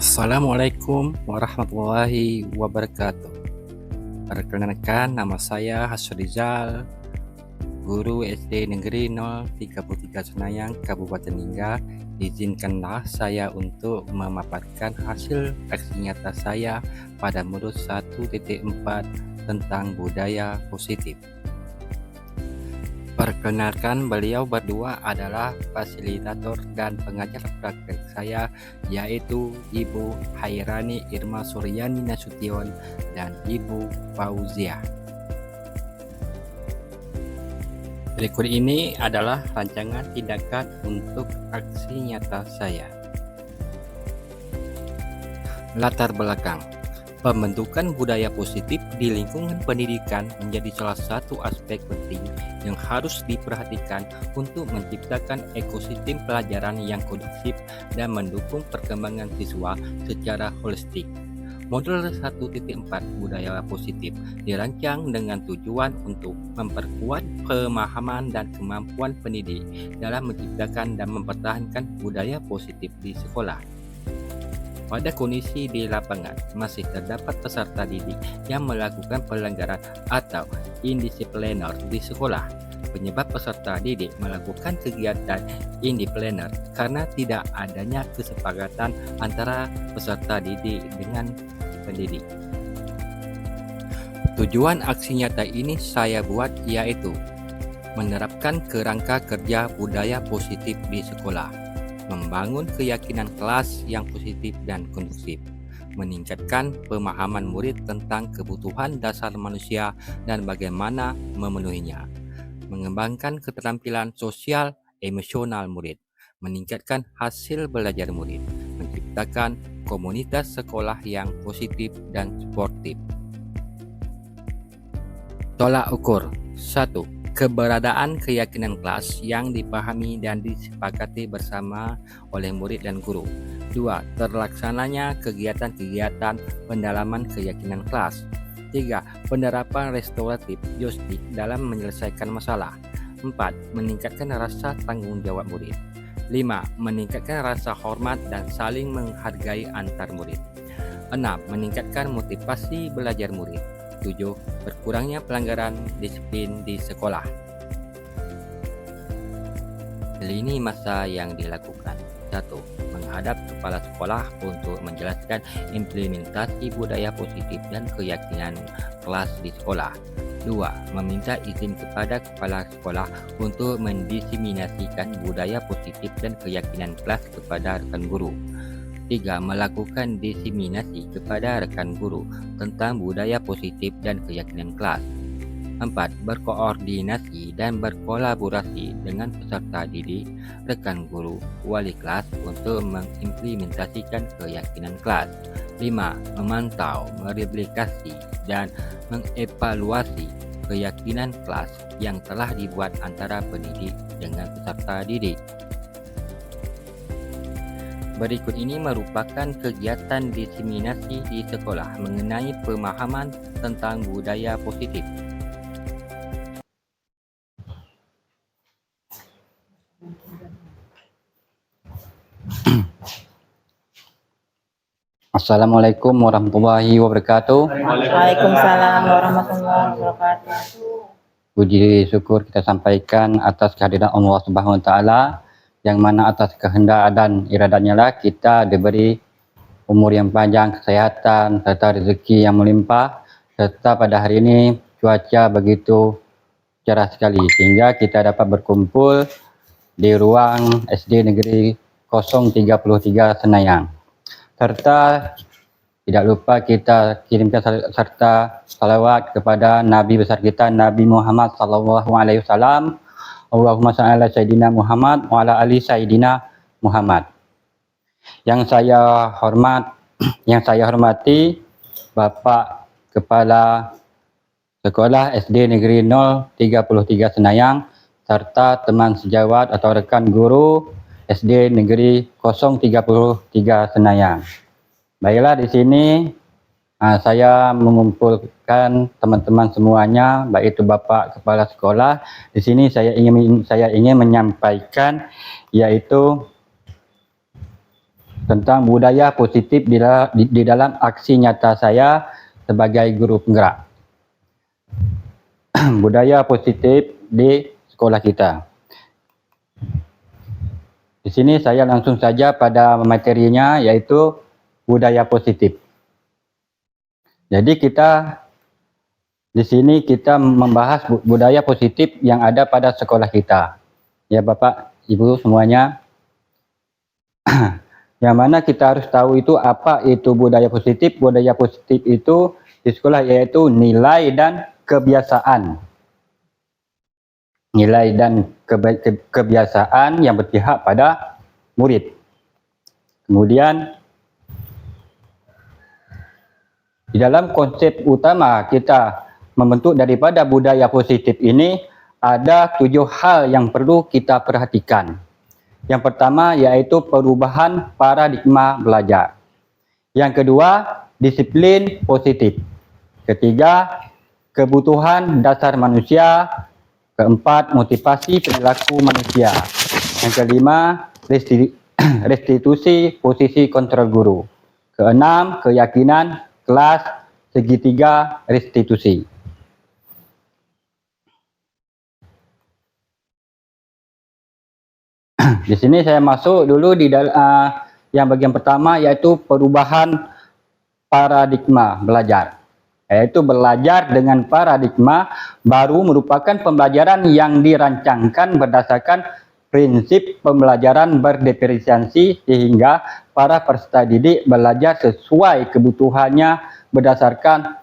Assalamualaikum warahmatullahi wabarakatuh. Perkenalkan, nama saya Hasrizal, guru SD Negeri 033 Senayang, Kabupaten Lingga. Izinkanlah saya untuk memaparkan hasil aksi nyata saya pada modul 1.4 tentang budaya positif. Perkenalkan, beliau berdua adalah fasilitator dan pengajar praktek saya, yaitu Ibu Hairani Irma Suryani Nasution dan Ibu Fauzia. Berikut ini adalah rancangan tindakan untuk aksi nyata saya. Latar belakang. Pembentukan budaya positif di lingkungan pendidikan menjadi salah satu aspek penting yang harus diperhatikan untuk menciptakan ekosistem pelajaran yang kondusif dan mendukung perkembangan siswa secara holistik. Modul 1.4 budaya positif dirancang dengan tujuan untuk memperkuat pemahaman dan kemampuan pendidik dalam menciptakan dan mempertahankan budaya positif di sekolah. Pada kondisi di lapangan, masih terdapat peserta didik yang melakukan pelanggaran atau indisipliner di sekolah. Penyebab peserta didik melakukan kegiatan indisipliner karena tidak adanya kesepakatan antara peserta didik dengan pendidik. Tujuan aksi nyata ini saya buat yaitu menerapkan kerangka kerja budaya positif di sekolah, membangun keyakinan kelas yang positif dan kondusif, meningkatkan pemahaman murid tentang kebutuhan dasar manusia dan bagaimana memenuhinya, mengembangkan keterampilan sosial emosional murid, meningkatkan hasil belajar murid, menciptakan komunitas sekolah yang positif dan sportif. Tolak ukur. 1. Keberadaan keyakinan kelas yang dipahami dan disepakati bersama oleh murid dan guru. 2. Terlaksananya kegiatan-kegiatan pendalaman keyakinan kelas. 3. Penerapan restoratif justice dalam menyelesaikan masalah. 4. Meningkatkan rasa tanggung jawab murid. 5. Meningkatkan rasa hormat dan saling menghargai antar murid. 6. Meningkatkan motivasi belajar murid. 7. Berkurangnya pelanggaran disiplin di sekolah. Lini masa yang dilakukan. 1. Menghadap kepala sekolah untuk menjelaskan implementasi budaya positif dan keyakinan kelas di sekolah. 2. Meminta izin kepada kepala sekolah untuk mendiseminasikan budaya positif dan keyakinan kelas kepada rekan guru. 3. Melakukan diseminasi kepada rekan guru tentang budaya positif dan keyakinan kelas. 4. Berkoordinasi dan berkolaborasi dengan peserta didik, rekan guru, wali kelas untuk mengimplementasikan keyakinan kelas. 5. Memantau, mereplikasi, dan mengevaluasi keyakinan kelas yang telah dibuat antara pendidik dengan peserta didik. Berikut ini merupakan kegiatan diseminasi di sekolah mengenai pemahaman tentang budaya positif. Assalamualaikum warahmatullahi wabarakatuh. Waalaikumsalam warahmatullahi wabarakatuh. Puji syukur kita sampaikan atas kehadiran Allah Subhanahu wa taala, yang mana atas kehendak dan iradatnya lah kita diberi umur yang panjang, kesehatan, serta rezeki yang melimpah, serta pada hari ini cuaca begitu cerah sekali sehingga kita dapat berkumpul di ruang SD Negeri 033 Senayang. Serta tidak lupa kita kirimkan serta salawat kepada Nabi besar kita, Nabi Muhammad SAW. Allahumma shalli ala Sayyidina Muhammad wa ala ali Sayyidina Muhammad. Yang saya hormati Bapak Kepala Sekolah SD Negeri 033 Senayang serta teman sejawat atau rekan guru SD Negeri 033 Senayang. Baiklah, di sini saya mengumpulkan teman-teman semuanya, baik itu Bapak Kepala Sekolah. Di sini saya ingin menyampaikan yaitu tentang budaya positif di dalam aksi nyata saya sebagai guru penggerak. Budaya positif di sekolah kita. Di sini saya langsung saja pada materinya, yaitu budaya positif. Jadi di sini kita membahas budaya positif yang ada pada sekolah kita. Ya Bapak, Ibu semuanya. Yang mana kita harus tahu itu apa itu budaya positif. Budaya positif itu di sekolah yaitu nilai dan kebiasaan. Nilai dan kebiasaan yang berpihak pada murid. Kemudian di dalam konsep utama kita membentuk daripada budaya positif ini ada 7 hal yang perlu kita perhatikan. Yang pertama yaitu perubahan paradigma belajar. Yang kedua, disiplin positif. Ketiga, kebutuhan dasar manusia. Keempat, motivasi perilaku manusia. Yang kelima, restitusi posisi kontrol guru. Keenam, keyakinan kelas. Segitiga, restitusi. Di sini saya masuk dulu di yang bagian pertama yaitu perubahan paradigma belajar. Yaitu belajar dengan paradigma baru merupakan pembelajaran yang dirancangkan berdasarkan prinsip pembelajaran berdiferensiasi sehingga para peserta didik belajar sesuai kebutuhannya berdasarkan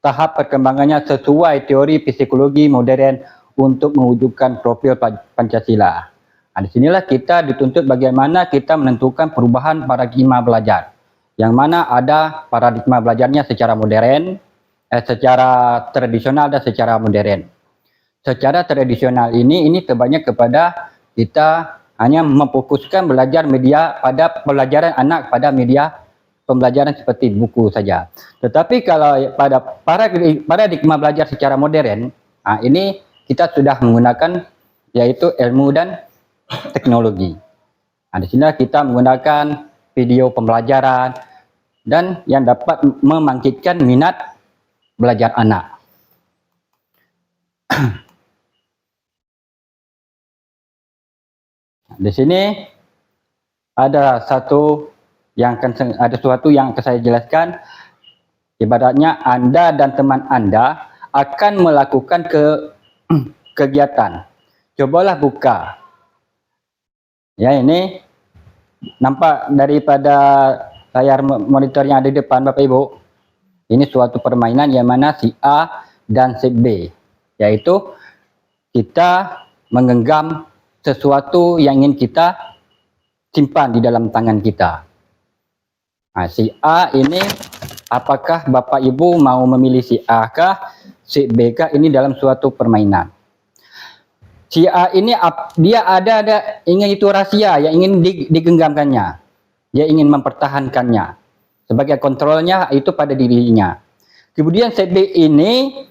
tahap perkembangannya sesuai teori psikologi modern untuk mewujudkan profil Pancasila. Nah, disinilah kita dituntut bagaimana kita menentukan perubahan paradigma belajar. Yang mana ada paradigma belajarnya secara modern, secara tradisional dan secara modern. Secara tradisional ini terbanyak kepada kita hanya memfokuskan belajar media pada pelajaran anak pada media pembelajaran seperti buku saja. Tetapi kalau pada paradigma belajar secara modern, ini kita sudah menggunakan yaitu ilmu dan teknologi. Nah, di sini kita menggunakan video pembelajaran dan yang dapat membangkitkan minat belajar anak. Di sini ada sesuatu yang akan saya jelaskan. Ibaratnya Anda dan teman Anda akan melakukan kegiatan. Cobalah buka. Ya, ini nampak daripada layar monitor yang ada di depan Bapak Ibu. Ini suatu permainan yang mana si A dan si B, yaitu kita menggenggam sesuatu yang ingin kita simpan di dalam tangan kita. Nah, si A ini apakah Bapak Ibu mau memilih si A kah, si B kah, ini dalam suatu permainan. Si A ini dia ada ingin itu rahasia yang ingin digenggamkannya. Dia ingin mempertahankannya. Sebagai kontrolnya itu pada dirinya. Kemudian si B ini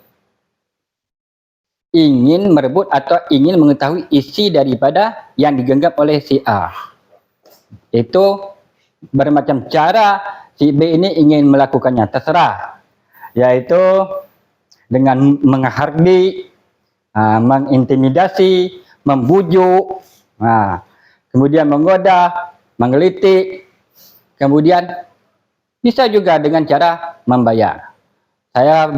ingin merebut atau ingin mengetahui isi daripada yang digenggam oleh si A. Itu bermacam cara si B ini ingin melakukannya, terserah. Yaitu dengan menghardik, mengintimidasi, membujuk, kemudian menggoda, menggelitik, kemudian bisa juga dengan cara membayar.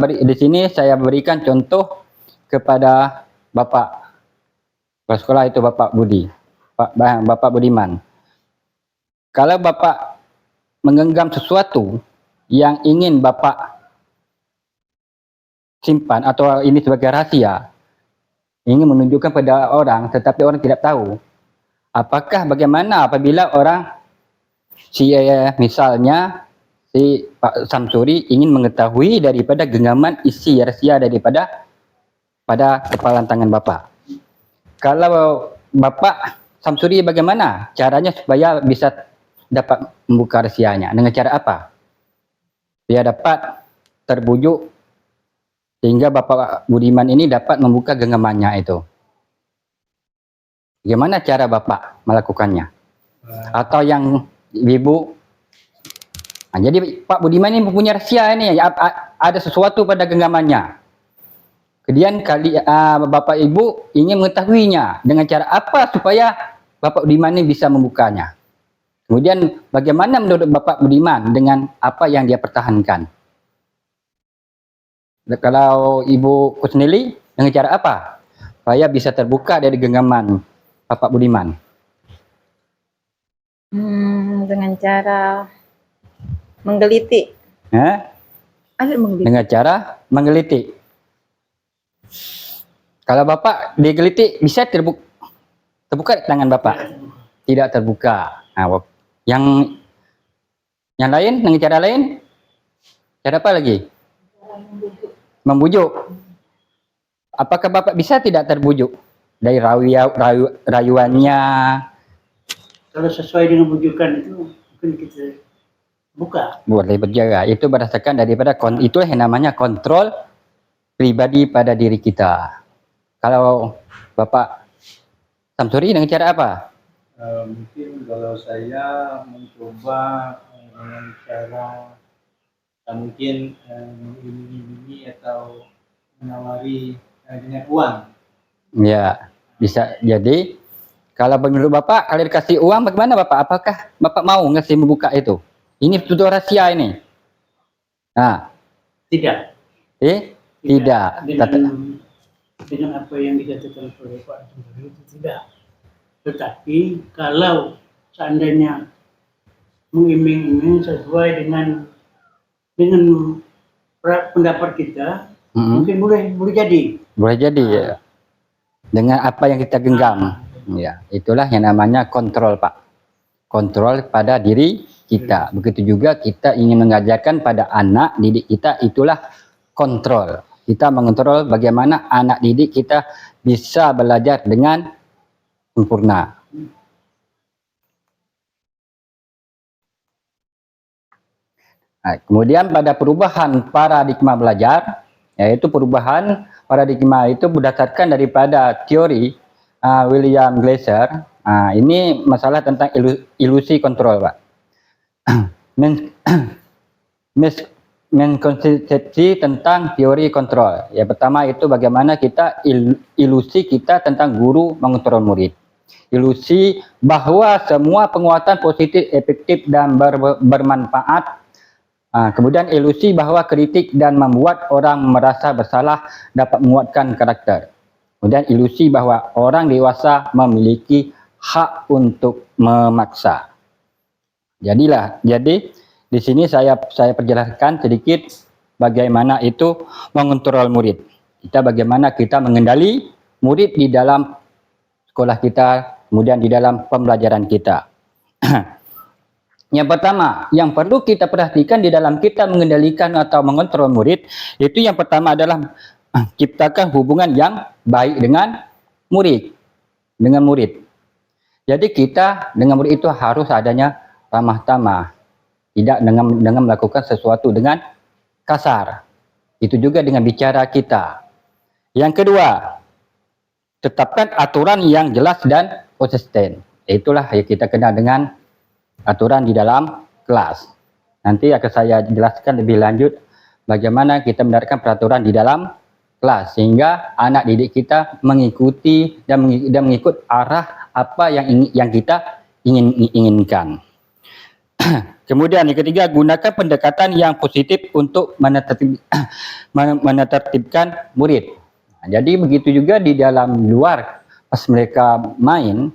Di sini saya berikan contoh kepada Bapak sekolah itu Bapak Budi, Bapak Budiman. Kalau Bapak menggenggam sesuatu yang ingin Bapak simpan atau ini sebagai rahasia, ingin menunjukkan pada orang, tetapi orang tidak tahu. Apakah bagaimana apabila orang misalnya si Pak Samsuri ingin mengetahui daripada genggaman isi rahasia daripada pada kepala tangan Bapak. Kalau Bapak Samsuri bagaimana caranya supaya bisa dapat membuka rahasianya? Dengan cara apa? Dia dapat terbujuk sehingga Bapak Budiman ini dapat membuka genggamannya itu. Bagaimana cara Bapak melakukannya? atau yang ibu. Nah, jadi Pak Budiman ini mempunyai rahasia ini, ada sesuatu pada genggamannya. Kemudian Bapak Ibu ingin mengetahuinya dengan cara apa supaya Bapak Budiman ini bisa membukanya. Kemudian bagaimana menurut Bapak Budiman dengan apa yang dia pertahankan? Kalau Ibu Kusnili, dengan cara apa supaya bisa terbuka dari genggaman Bapak Budiman? Dengan cara menggeliti. Ada menggeliti. Dengan cara menggeliti. Kalau Bapak digeliti bisa terbuka tangan Bapak? Tidak terbuka. Nah, yang lain dengan cara lain? Cara apa lagi? Membujuk. Apakah Bapak bisa tidak terbujuk dari rayuannya? Kalau sesuai dengan bujukan itu mungkin kita buka. Boleh berjaga. Itu berdasarkan daripada itulah yang namanya kontrol pribadi pada diri kita. Kalau Bapak Samsuri dengan cara apa? Mungkin kalau saya mencoba dengan cara mungkin mengiming-imingi atau menawari dengan uang. Ya, bisa jadi. Kalau menurut Bapak, kalau dikasih uang bagaimana Bapak? Apakah Bapak mau ngasih membuka itu? Ini betul rahasia ini. Nah, Tidak. Tidak. Dengan apa yang dikatakan oleh Pak Samsuri itu tidak. Tetapi kalau seandainya mengiming-iming sesuai dengan pendapat kita, mungkin boleh jadi. Boleh jadi ya. Dengan apa yang kita genggam. Ya, itulah yang namanya kontrol, Pak. Kontrol pada diri kita. Begitu juga kita ingin mengajarkan pada anak didik kita, itulah kontrol. Kita mengontrol bagaimana anak didik kita bisa belajar dengan sempurna. Nah, kemudian pada perubahan paradigma belajar, yaitu perubahan paradigma itu berdasarkan daripada teori William Glasser. Ini masalah tentang ilusi kontrol, Pak. Menkonsepsi tentang teori kontrol. Yang pertama itu bagaimana kita ilusi kita tentang guru mengontrol murid. Ilusi bahwa semua penguatan positif, efektif dan bermanfaat. Kemudian ilusi bahwa kritik dan membuat orang merasa bersalah dapat menguatkan karakter. Kemudian ilusi bahwa orang dewasa memiliki hak untuk memaksa. Jadi di sini saya perjelaskan sedikit bagaimana itu mengontrol murid. Bagaimana kita mengendali murid di dalam sekolah kita, kemudian di dalam pembelajaran kita. Yang pertama, yang perlu kita perhatikan di dalam kita mengendalikan atau mengontrol murid, itu yang pertama adalah ciptakan hubungan yang baik dengan murid. Jadi kita dengan murid itu harus adanya ramah-tamah. Tidak dengan melakukan sesuatu dengan kasar. Itu juga dengan bicara kita. Yang kedua, tetapkan aturan yang jelas dan konsisten. Itulah yang kita kenal dengan aturan di dalam kelas. Nanti akan saya jelaskan lebih lanjut bagaimana kita menerapkan peraturan di dalam kelas sehingga anak didik kita mengikuti dan mengikut arah apa yang kita inginkan. Kemudian yang ketiga, gunakan pendekatan yang positif untuk menertibkan murid. Jadi begitu juga di dalam luar pas mereka main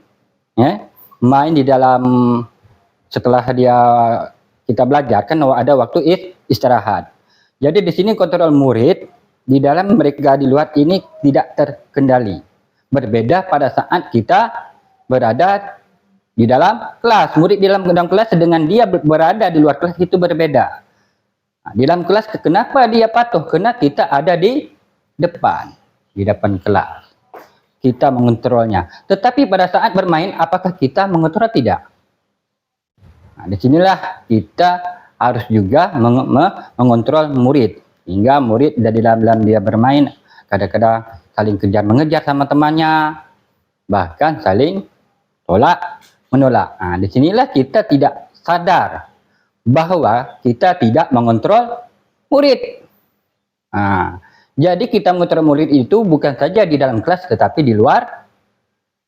di dalam setelah kita belajar kan ada waktu istirahat. Jadi di sini kontrol murid di dalam mereka di luar ini tidak terkendali. Berbeda pada saat kita berada di dalam kelas. Murid di dalam kelas dengan dia berada di luar kelas itu berbeda. Di dalam kelas kenapa dia patuh? Karena kita ada di depan kelas. Kita mengontrolnya. Tetapi pada saat bermain apakah kita mengontrol tidak? Disinilah kita harus juga mengontrol murid hingga murid dari dalam dia bermain kadang-kadang saling kejar mengejar sama temannya, bahkan saling tolak menolak. Disinilah kita tidak sadar bahwa kita tidak mengontrol murid. Jadi kita mengontrol murid itu bukan saja di dalam kelas tetapi di luar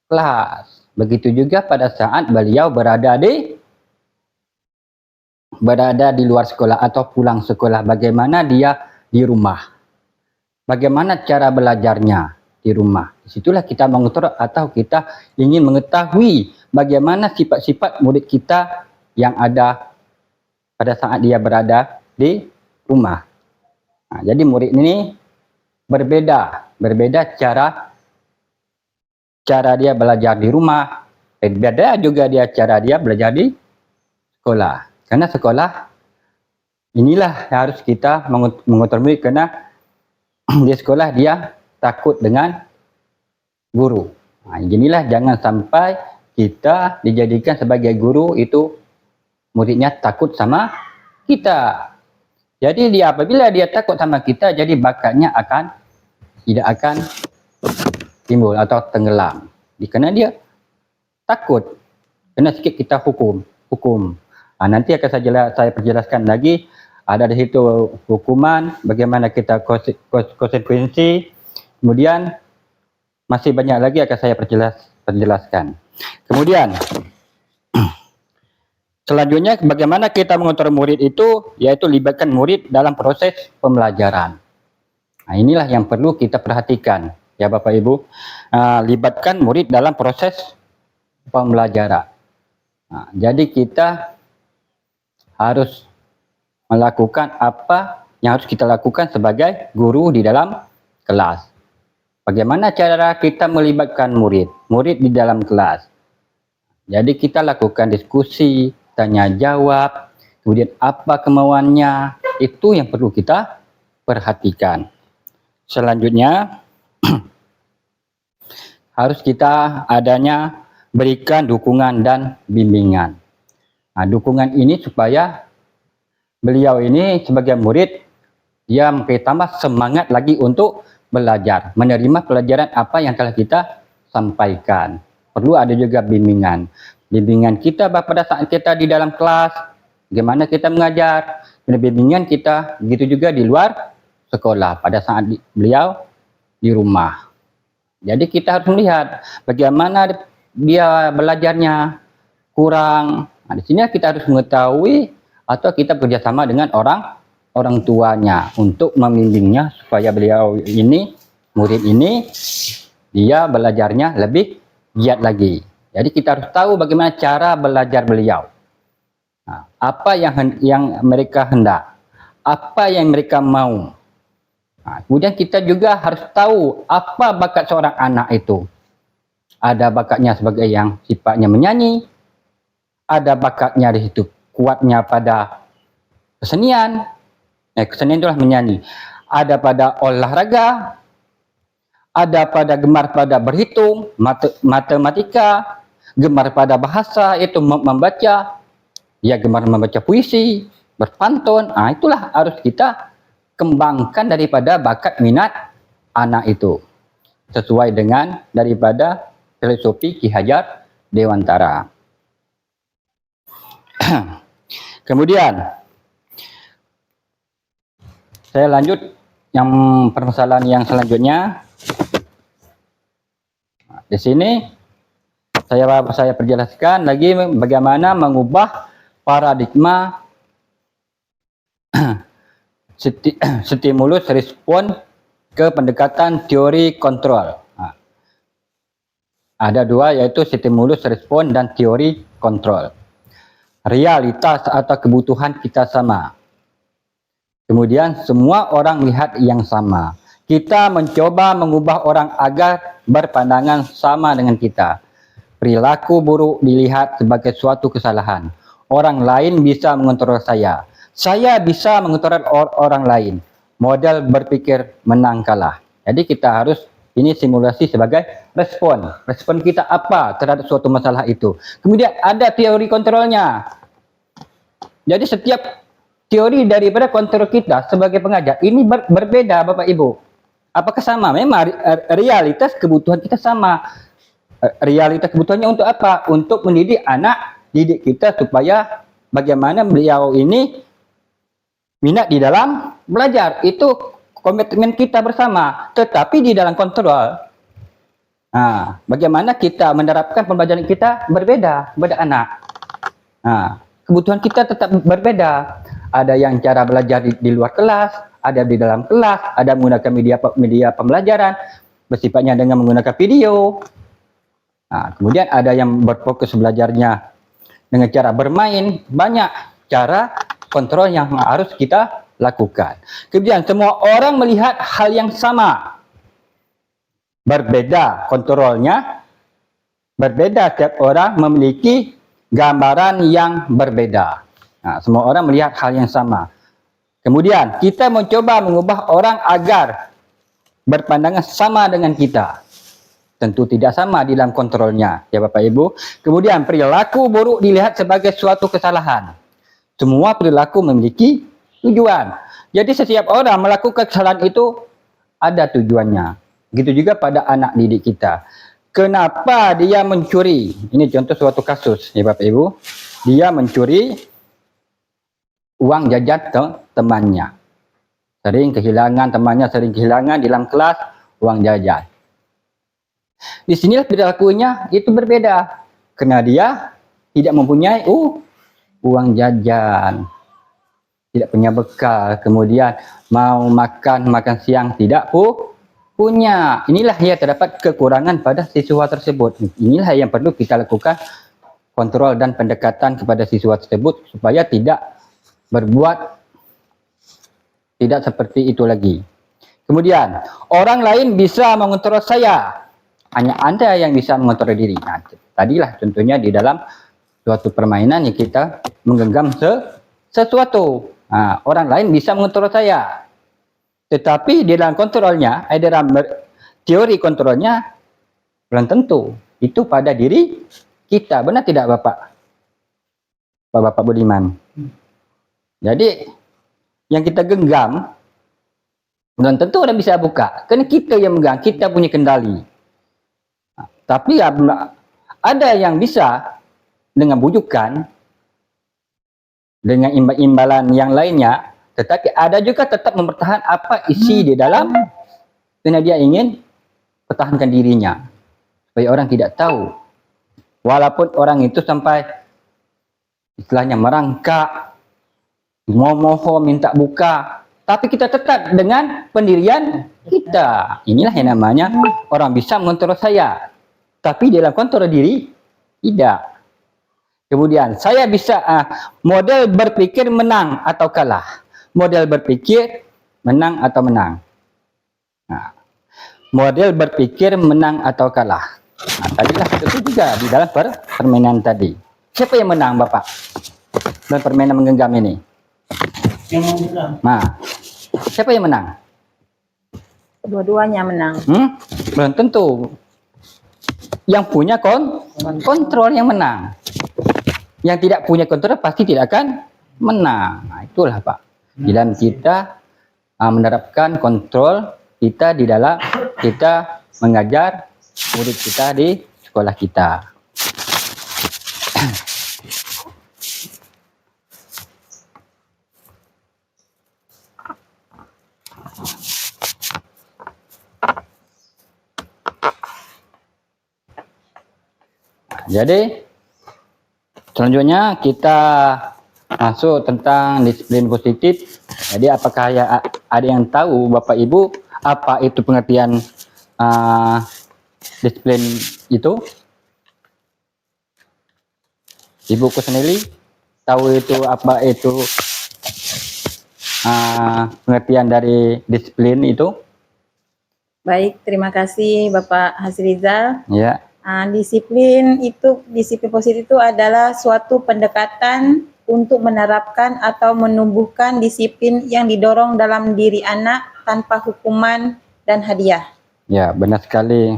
kelas. Begitu juga pada saat beliau berada di luar sekolah atau pulang sekolah, bagaimana dia di rumah. Bagaimana cara belajarnya di rumah. Disitulah kita mengontrol atau kita ingin mengetahui bagaimana sifat-sifat murid kita yang ada pada saat dia berada di rumah. Jadi murid ini berbeda cara dia belajar di rumah, berbeda juga cara dia belajar di sekolah. Karena sekolah inilah yang harus kita mengontrol murid, karena di sekolah dia takut dengan guru. Inilah jangan sampai kita dijadikan sebagai guru itu muridnya takut sama kita. Jadi apabila dia takut sama kita, jadi bakatnya tidak akan timbul atau tenggelam. Karena dia takut. Karena sikit kita hukum. Nanti akan saya perjelaskan lagi. Ada di situ hukuman, bagaimana kita konsekuensi. Kemudian masih banyak lagi akan saya perjelaskan. Kemudian selanjutnya bagaimana kita mengontrol murid itu, yaitu libatkan murid dalam proses pembelajaran. Inilah yang perlu kita perhatikan ya Bapak Ibu. Libatkan murid dalam proses pembelajaran. Jadi kita harus melakukan apa yang harus kita lakukan sebagai guru di dalam kelas. Bagaimana cara kita melibatkan murid di dalam kelas. Jadi kita lakukan diskusi, tanya jawab, kemudian apa kemauannya, itu yang perlu kita perhatikan. Selanjutnya harus kita berikan dukungan dan bimbingan. Dukungan ini supaya beliau ini sebagai murid dia tambah semangat lagi untuk belajar, menerima pelajaran apa yang telah kita sampaikan. Perlu ada juga bimbingan. Bimbingan kita pada saat kita di dalam kelas, bagaimana kita mengajar, dan bimbingan kita begitu juga di luar sekolah pada saat beliau di rumah. Jadi kita harus melihat bagaimana dia belajarnya kurang. Di sini kita harus mengetahui atau kita bekerjasama dengan orang tuanya untuk membimbingnya supaya beliau ini, murid ini, dia belajarnya lebih giat lagi. Jadi kita harus tahu bagaimana cara belajar beliau. Apa yang mereka hendak, apa yang mereka mau. Kemudian kita juga harus tahu apa bakat seorang anak itu. Ada bakatnya sebagai yang sifatnya menyanyi, ada bakatnya di situ kuatnya pada kesenian. Kesenian itulah menyanyi. Ada pada olahraga, ada pada gemar pada berhitung, matematika, gemar pada bahasa itu membaca, dia gemar membaca puisi, berpantun. Itulah harus kita kembangkan daripada bakat minat anak itu sesuai dengan daripada filosofi Ki Hajar Dewantara. Kemudian saya lanjut yang permasalahan yang selanjutnya. Di sini saya perjelaskan lagi bagaimana mengubah paradigma stimulus respon ke pendekatan teori kontrol. Ada dua, yaitu stimulus respon dan teori kontrol. Realitas atau kebutuhan kita sama. Kemudian semua orang melihat yang sama. Kita mencoba mengubah orang agar berpandangan sama dengan kita. Perilaku buruk dilihat sebagai suatu kesalahan. Orang lain bisa mengontrol saya. Saya bisa mengontrol orang lain. Model berpikir menang kalah. Jadi kita harus ini simulasi sebagai respon. Respon kita apa terhadap suatu masalah itu. Kemudian ada teori kontrolnya. Jadi setiap teori daripada kontrol kita sebagai pengajar ini berbeda Bapak Ibu. Apakah sama? Memang realitas kebutuhan kita sama. Realitas kebutuhannya untuk apa? Untuk mendidik anak didik kita supaya bagaimana beliau ini minat di dalam belajar. Itu komitmen kita bersama, tetapi di dalam kontrol. Nah, bagaimana kita menerapkan pembelajaran kita berbeda anak. Nah, kebutuhan kita tetap berbeda. Ada yang cara belajar di luar kelas, ada di dalam kelas, ada menggunakan media pembelajaran bersifatnya dengan menggunakan video. Nah, kemudian ada yang berfokus belajarnya dengan cara bermain. Banyak cara kontrol yang harus kita lakukan. Kemudian semua orang melihat hal yang sama. Berbeda kontrolnya, berbeda, setiap orang memiliki gambaran yang berbeda. Nah, semua orang melihat hal yang sama. Kemudian kita mencoba mengubah orang agar berpandangan sama dengan kita. Tentu tidak sama di dalam kontrolnya, ya Bapak Ibu. Kemudian perilaku buruk dilihat sebagai suatu kesalahan. Semua perilaku memiliki tujuan. Jadi setiap orang melakukan kesalahan itu ada tujuannya. Begitu juga pada anak didik kita. Kenapa dia mencuri? Ini contoh suatu kasus, ya Bapak Ibu. Dia mencuri uang jajan temannya. Sering kehilangan, temannya sering kehilangan dalam kelas uang jajan. Di sinilah perilakunya itu berbeda. Karena dia tidak mempunyai uang jajan. Tidak punya bekal. Kemudian mau makan siang tidak punya. Inilah ya terdapat kekurangan pada siswa tersebut. Inilah yang perlu kita lakukan kontrol dan pendekatan kepada siswa tersebut supaya tidak berbuat tidak seperti itu lagi. Kemudian orang lain bisa mengontrol saya, hanya Anda yang bisa mengontrol diri. Nah, tadilah contohnya di dalam suatu permainan yang kita menggenggam sesuatu. Nah, orang lain bisa mengontrol saya. Tetapi di dalam kontrolnya, dalam teori kontrolnya belum tentu. Itu pada diri kita. Benar tidak Bapak Budiman? Jadi yang kita genggam belum tentu orang bisa buka. Karena kita yang megang, kita punya kendali. Nah, tapi ada yang bisa dengan bujukan, dengan imbalan yang lainnya. Tetapi ada juga tetap mempertahankan apa isi di dalam, karena dia ingin pertahankan dirinya supaya orang tidak tahu. Walaupun orang itu sampai istilahnya merangkak, mohon minta buka, tapi kita tetap dengan pendirian kita. Inilah yang namanya orang bisa mengontrol saya, tapi dalam kontrol diri tidak. Kemudian saya bisa model berpikir menang atau kalah. Model berpikir menang atau menang. Nah, model berpikir menang atau kalah. Nah, tadilah itu juga di dalam permainan tadi. Siapa yang menang, Bapak? Dalam permainan menggenggam ini. Yang menang. Nah, siapa yang menang? Dua-duanya menang. Belum tentu. Yang punya kontrol yang menang. Yang tidak punya kontrol pasti tidak akan menang. Nah, itulah Pak. Di dalam kita menerapkan kontrol kita di dalam kita mengajar murid kita di sekolah kita. Jadi selanjutnya kita masuk tentang disiplin positif. Jadi apakah ada yang tahu Bapak Ibu apa itu pengertian disiplin itu? Ibu Kusneli tahu itu apa itu pengertian dari disiplin itu? Baik, terima kasih Bapak Hasrizal. Ya. Disiplin positif itu adalah suatu pendekatan untuk menerapkan atau menumbuhkan disiplin yang didorong dalam diri anak tanpa hukuman dan hadiah. Ya, benar sekali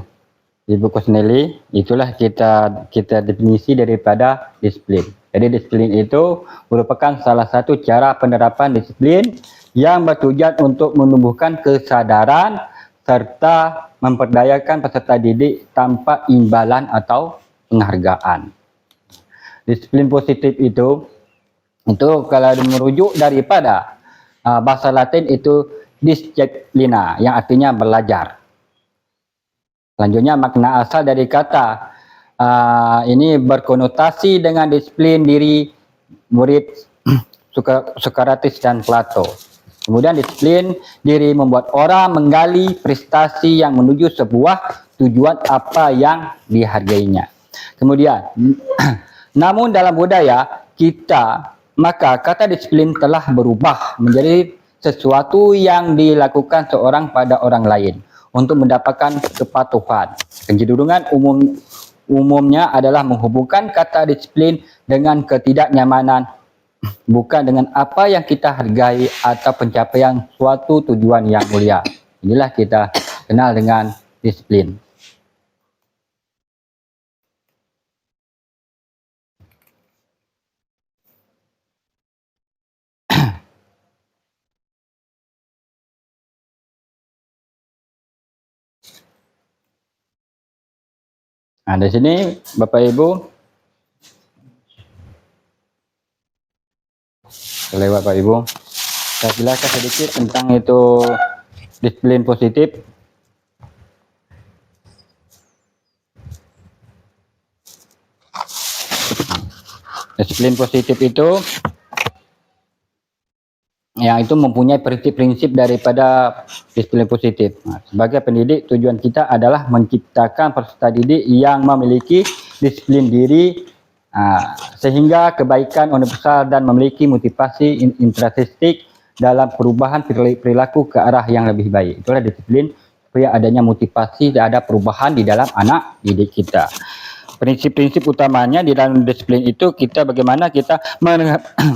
Ibu Kusneli. Itulah kita definisi daripada disiplin. Jadi disiplin itu merupakan salah satu cara penerapan disiplin yang bertujuan untuk menumbuhkan kesadaran serta memperdayakan peserta didik tanpa imbalan atau penghargaan. Disiplin positif itu kalau merujuk daripada bahasa Latin itu disciplina, yang artinya belajar. Selanjutnya makna asal dari kata ini berkonotasi dengan disiplin diri murid Sokrates dan Plato. Kemudian disiplin diri membuat orang menggali prestasi yang menuju sebuah tujuan apa yang dihargainya. Kemudian, namun dalam budaya kita, maka kata disiplin telah berubah menjadi sesuatu yang dilakukan seorang pada orang lain untuk mendapatkan kepatuhan. Kecenderungan umumnya adalah menghubungkan kata disiplin dengan ketidaknyamanan, bukan dengan apa yang kita hargai atau pencapaian suatu tujuan yang mulia. Inilah kita kenal dengan disiplin. Nah, di sini Bapak Ibu lewat Pak Ibu, saya jelaskan sedikit tentang itu disiplin positif. Disiplin positif itu yang itu mempunyai prinsip-prinsip daripada disiplin positif. Nah, sebagai pendidik, tujuan kita adalah menciptakan peserta didik yang memiliki disiplin diri sehingga kebaikan universal dan memiliki motivasi intrinsik dalam perubahan perilaku ke arah yang lebih baik. Itulah disiplin, supaya adanya motivasi dan ada perubahan di dalam anak didik kita. Prinsip-prinsip utamanya di dalam disiplin itu kita bagaimana kita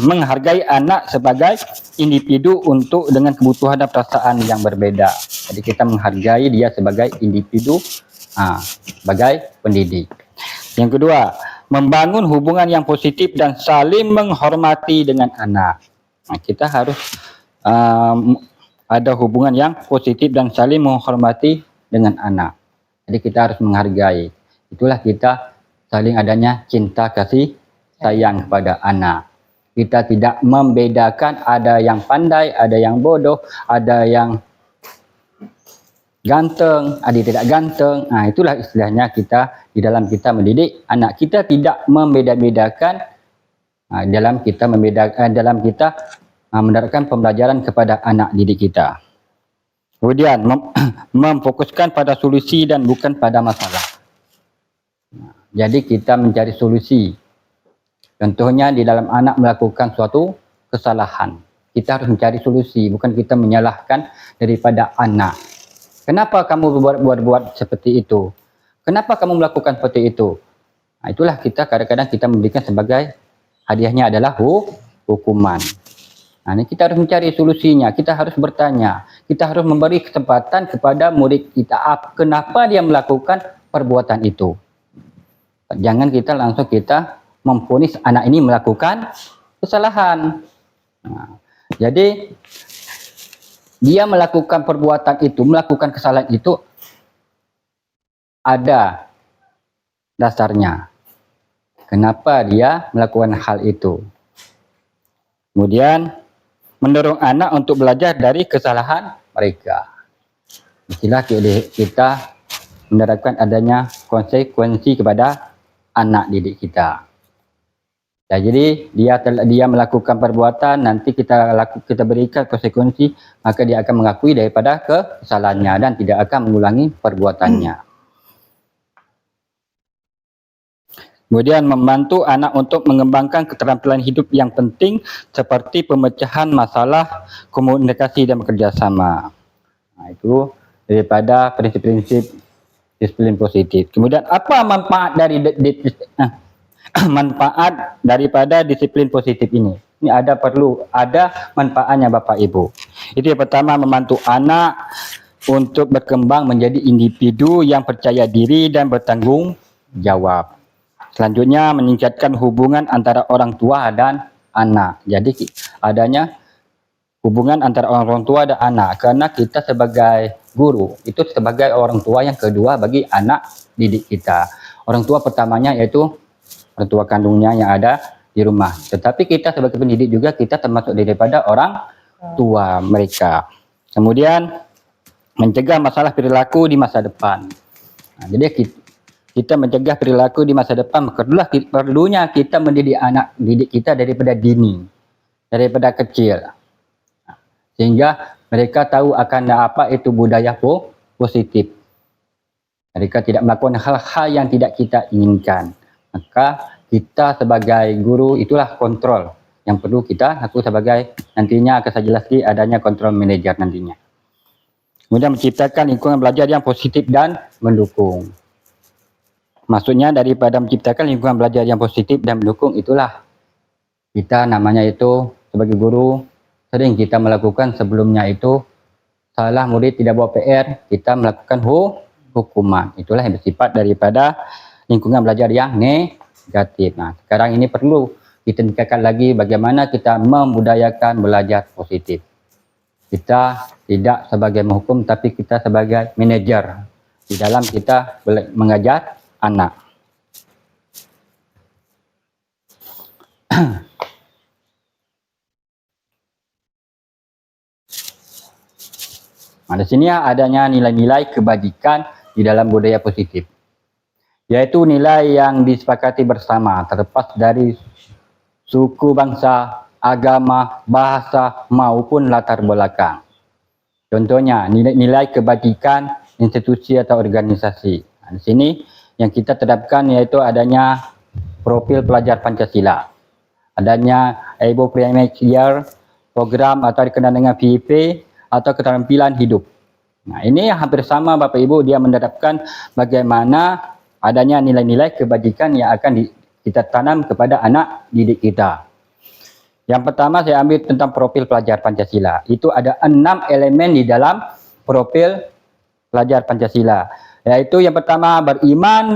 menghargai anak sebagai individu untuk dengan kebutuhan dan perasaan yang berbeda. Jadi kita menghargai dia sebagai individu sebagai pendidik. Yang kedua, membangun hubungan yang positif dan saling menghormati dengan anak. Nah, kita harus ada hubungan yang positif dan saling menghormati dengan anak. Jadi kita harus menghargai. Itulah kita saling adanya cinta kasih sayang kepada anak. Kita tidak membedakan ada yang pandai, ada yang bodoh, ada yang ganteng, ada yang tidak ganteng. Nah, itulah istilahnya kita di dalam kita mendidik anak. Kita tidak membeda-bedakan dalam kita menerapkan pembelajaran kepada anak didik kita. Kemudian memfokuskan pada solusi dan bukan pada masalah. Jadi kita mencari solusi. Contohnya di dalam anak melakukan suatu kesalahan. Kita harus mencari solusi, bukan kita menyalahkan daripada anak. Kenapa kamu buat seperti itu? Kenapa kamu melakukan seperti itu? Nah, itulah kita kadang-kadang kita memberikan sebagai hadiahnya adalah hukuman. Nah, ini kita harus mencari solusinya. Kita harus bertanya. Kita harus memberi kesempatan kepada murid kita. Kenapa dia melakukan perbuatan itu? Jangan kita langsung memvonis anak ini melakukan kesalahan. Nah, jadi dia melakukan perbuatan itu, melakukan kesalahan itu ada dasarnya. Kenapa dia melakukan hal itu? Kemudian mendorong anak untuk belajar dari kesalahan mereka. Istilah kita menerapkan adanya konsekuensi kepada anak didik kita. Ya, jadi dia melakukan perbuatan, nanti kita berikan konsekuensi, maka dia akan mengakui daripada kesalahannya dan tidak akan mengulangi perbuatannya. Kemudian membantu anak untuk mengembangkan keterampilan hidup yang penting seperti pemecahan masalah, komunikasi dan bekerja sama. Nah, itu daripada prinsip-prinsip disiplin positif. Kemudian apa manfaat dari manfaat daripada disiplin positif ini? Ini perlu ada manfaatnya Bapak Ibu. Itu yang pertama, membantu anak untuk berkembang menjadi individu yang percaya diri dan bertanggung jawab. Selanjutnya meningkatkan hubungan antara orang tua dan anak. Jadi adanya hubungan antara orang tua dan anak, karena kita sebagai guru. Itu sebagai orang tua yang kedua bagi anak didik kita. Orang tua pertamanya yaitu orang tua kandungnya yang ada di rumah. Tetapi kita sebagai pendidik juga kita termasuk daripada orang tua mereka. Kemudian mencegah masalah perilaku di masa depan. Nah, jadi kita mencegah perilaku di masa depan, perlunya kita mendidik anak didik kita daripada dini, daripada kecil. Sehingga mereka tahu akan apa itu budaya positif. Mereka tidak melakukan hal-hal yang tidak kita inginkan. Maka kita sebagai guru itulah kontrol yang perlu kita aku sebagai nantinya akan saya jelaskan adanya kontrol manajer nantinya. Kemudian menciptakan lingkungan belajar yang positif dan mendukung. Maksudnya daripada menciptakan lingkungan belajar yang positif dan mendukung itulah kita namanya itu sebagai guru sering kita melakukan sebelumnya itu salah murid tidak bawa PR, kita melakukan hukuman. Itulah yang bersifat daripada lingkungan belajar yang negatif. Nah, sekarang ini perlu ditingkatkan lagi bagaimana kita membudayakan belajar positif. Kita tidak sebagai menghukum, tapi kita sebagai manajer di dalam kita mengajar anak. Nah, di sini adanya nilai-nilai kebajikan di dalam budaya positif, yaitu nilai yang disepakati bersama terlepas dari suku bangsa, agama, bahasa, maupun latar belakang. Contohnya, nilai-nilai kebajikan institusi atau organisasi. Nah, di sini yang kita terapkan yaitu adanya profil pelajar Pancasila, adanya Ibu Primate Year, program atau dikenal dengan PIP atau keterampilan hidup. Nah, ini hampir sama Bapak Ibu, dia menerapkan bagaimana adanya nilai-nilai kebajikan yang akan kita tanam kepada anak didik kita. Yang pertama saya ambil tentang profil pelajar Pancasila. Itu ada 6 elemen di dalam profil pelajar Pancasila. Yaitu yang pertama beriman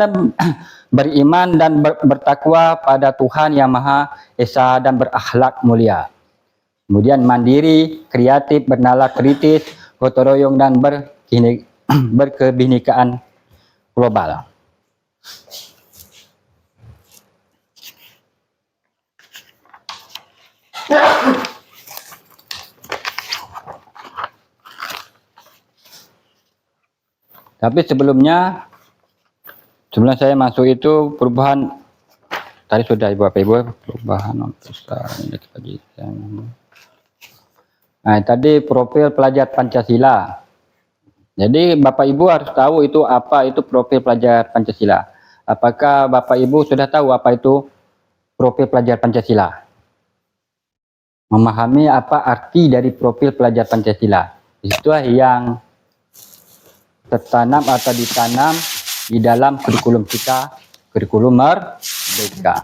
dan bertakwa pada Tuhan Yang Maha Esa dan berakhlak mulia. Kemudian mandiri, kreatif, bernalar kritis, gotong royong dan berkebinekaan global. Tapi sebelum saya masuk itu perubahan tadi sudah Bapak Ibu perubahan Nah, tadi profil pelajar Pancasila. Jadi Bapak Ibu harus tahu itu apa itu profil pelajar Pancasila. Apakah Bapak Ibu sudah tahu apa itu profil pelajar Pancasila? Memahami apa arti dari profil pelajar Pancasila. Itulah yang tertanam atau ditanam di dalam kurikulum kita, kurikulum merdeka.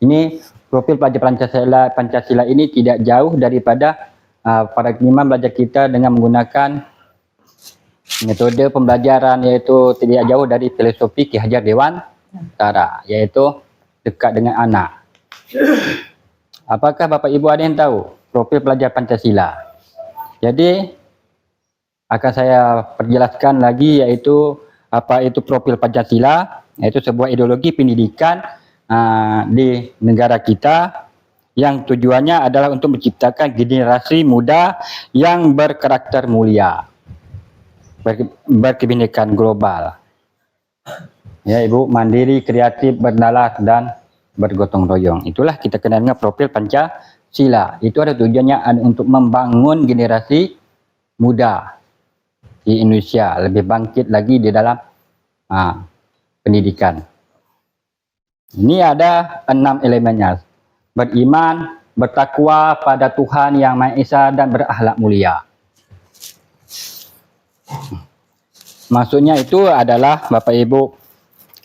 Ini profil pelajar Pancasila ini tidak jauh daripada paradigma belajar kita dengan menggunakan metode pembelajaran yaitu tidak jauh dari filosofi Ki Hajar Dewantara, yaitu dekat dengan anak. Apakah Bapak Ibu ada yang tahu profil pelajar Pancasila? Jadi akan saya perjelaskan lagi yaitu apa itu profil Pancasila, yaitu sebuah ideologi pendidikan di negara kita yang tujuannya adalah untuk menciptakan generasi muda yang berkarakter mulia, berkebinekaan global. Ya Ibu, mandiri, kreatif, bernalar dan bergotong royong. Itulah kita kenal dengan profil Pancasila. Itu ada tujuannya untuk membangun generasi muda di Indonesia lebih bangkit lagi di dalam pendidikan. Ini ada 6 elemennya. Beriman, bertakwa pada Tuhan Yang Maha Esa dan berakhlak mulia. Maksudnya itu adalah Bapak Ibu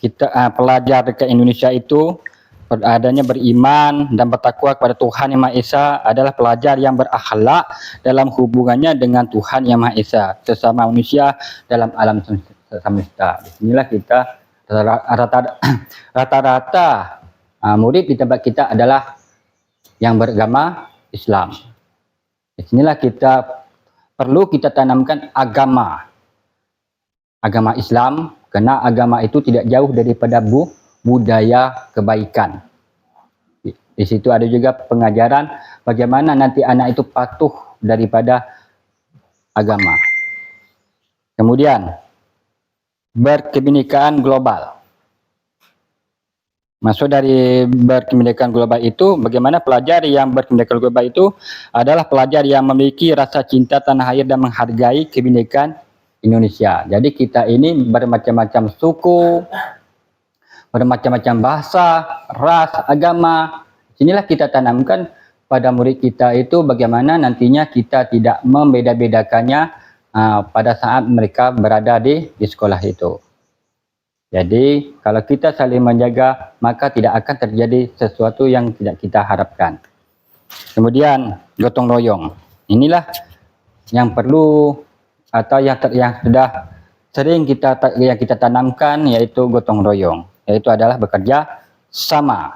kita pelajar dekat Indonesia itu adanya beriman dan bertakwa kepada Tuhan Yang Maha Esa adalah pelajar yang berakhlak dalam hubungannya dengan Tuhan Yang Maha Esa sesama manusia dalam alam semesta. Disinilah kita rata-rata murid di tempat kita adalah yang beragama Islam. Disinilah kita perlu kita tanamkan agama agama Islam, karena agama itu tidak jauh daripada budaya kebaikan. Di situ ada juga pengajaran bagaimana nanti anak itu patuh daripada agama. Kemudian berkebinekaan global. Maksud dari berkebinekaan global itu, bagaimana pelajar yang berkebinekaan global itu adalah pelajar yang memiliki rasa cinta tanah air dan menghargai kebinekaan Indonesia. Jadi kita ini bermacam-macam suku, bermacam-macam bahasa, ras, agama. Inilah kita tanamkan pada murid kita itu bagaimana nantinya kita tidak membeda-bedakannya pada saat mereka berada di sekolah itu. Jadi kalau kita saling menjaga, maka tidak akan terjadi sesuatu yang tidak kita harapkan. Kemudian gotong royong. Inilah yang perlu atau yang sudah sering kita tanamkan, yaitu gotong royong. Yaitu adalah bekerja sama,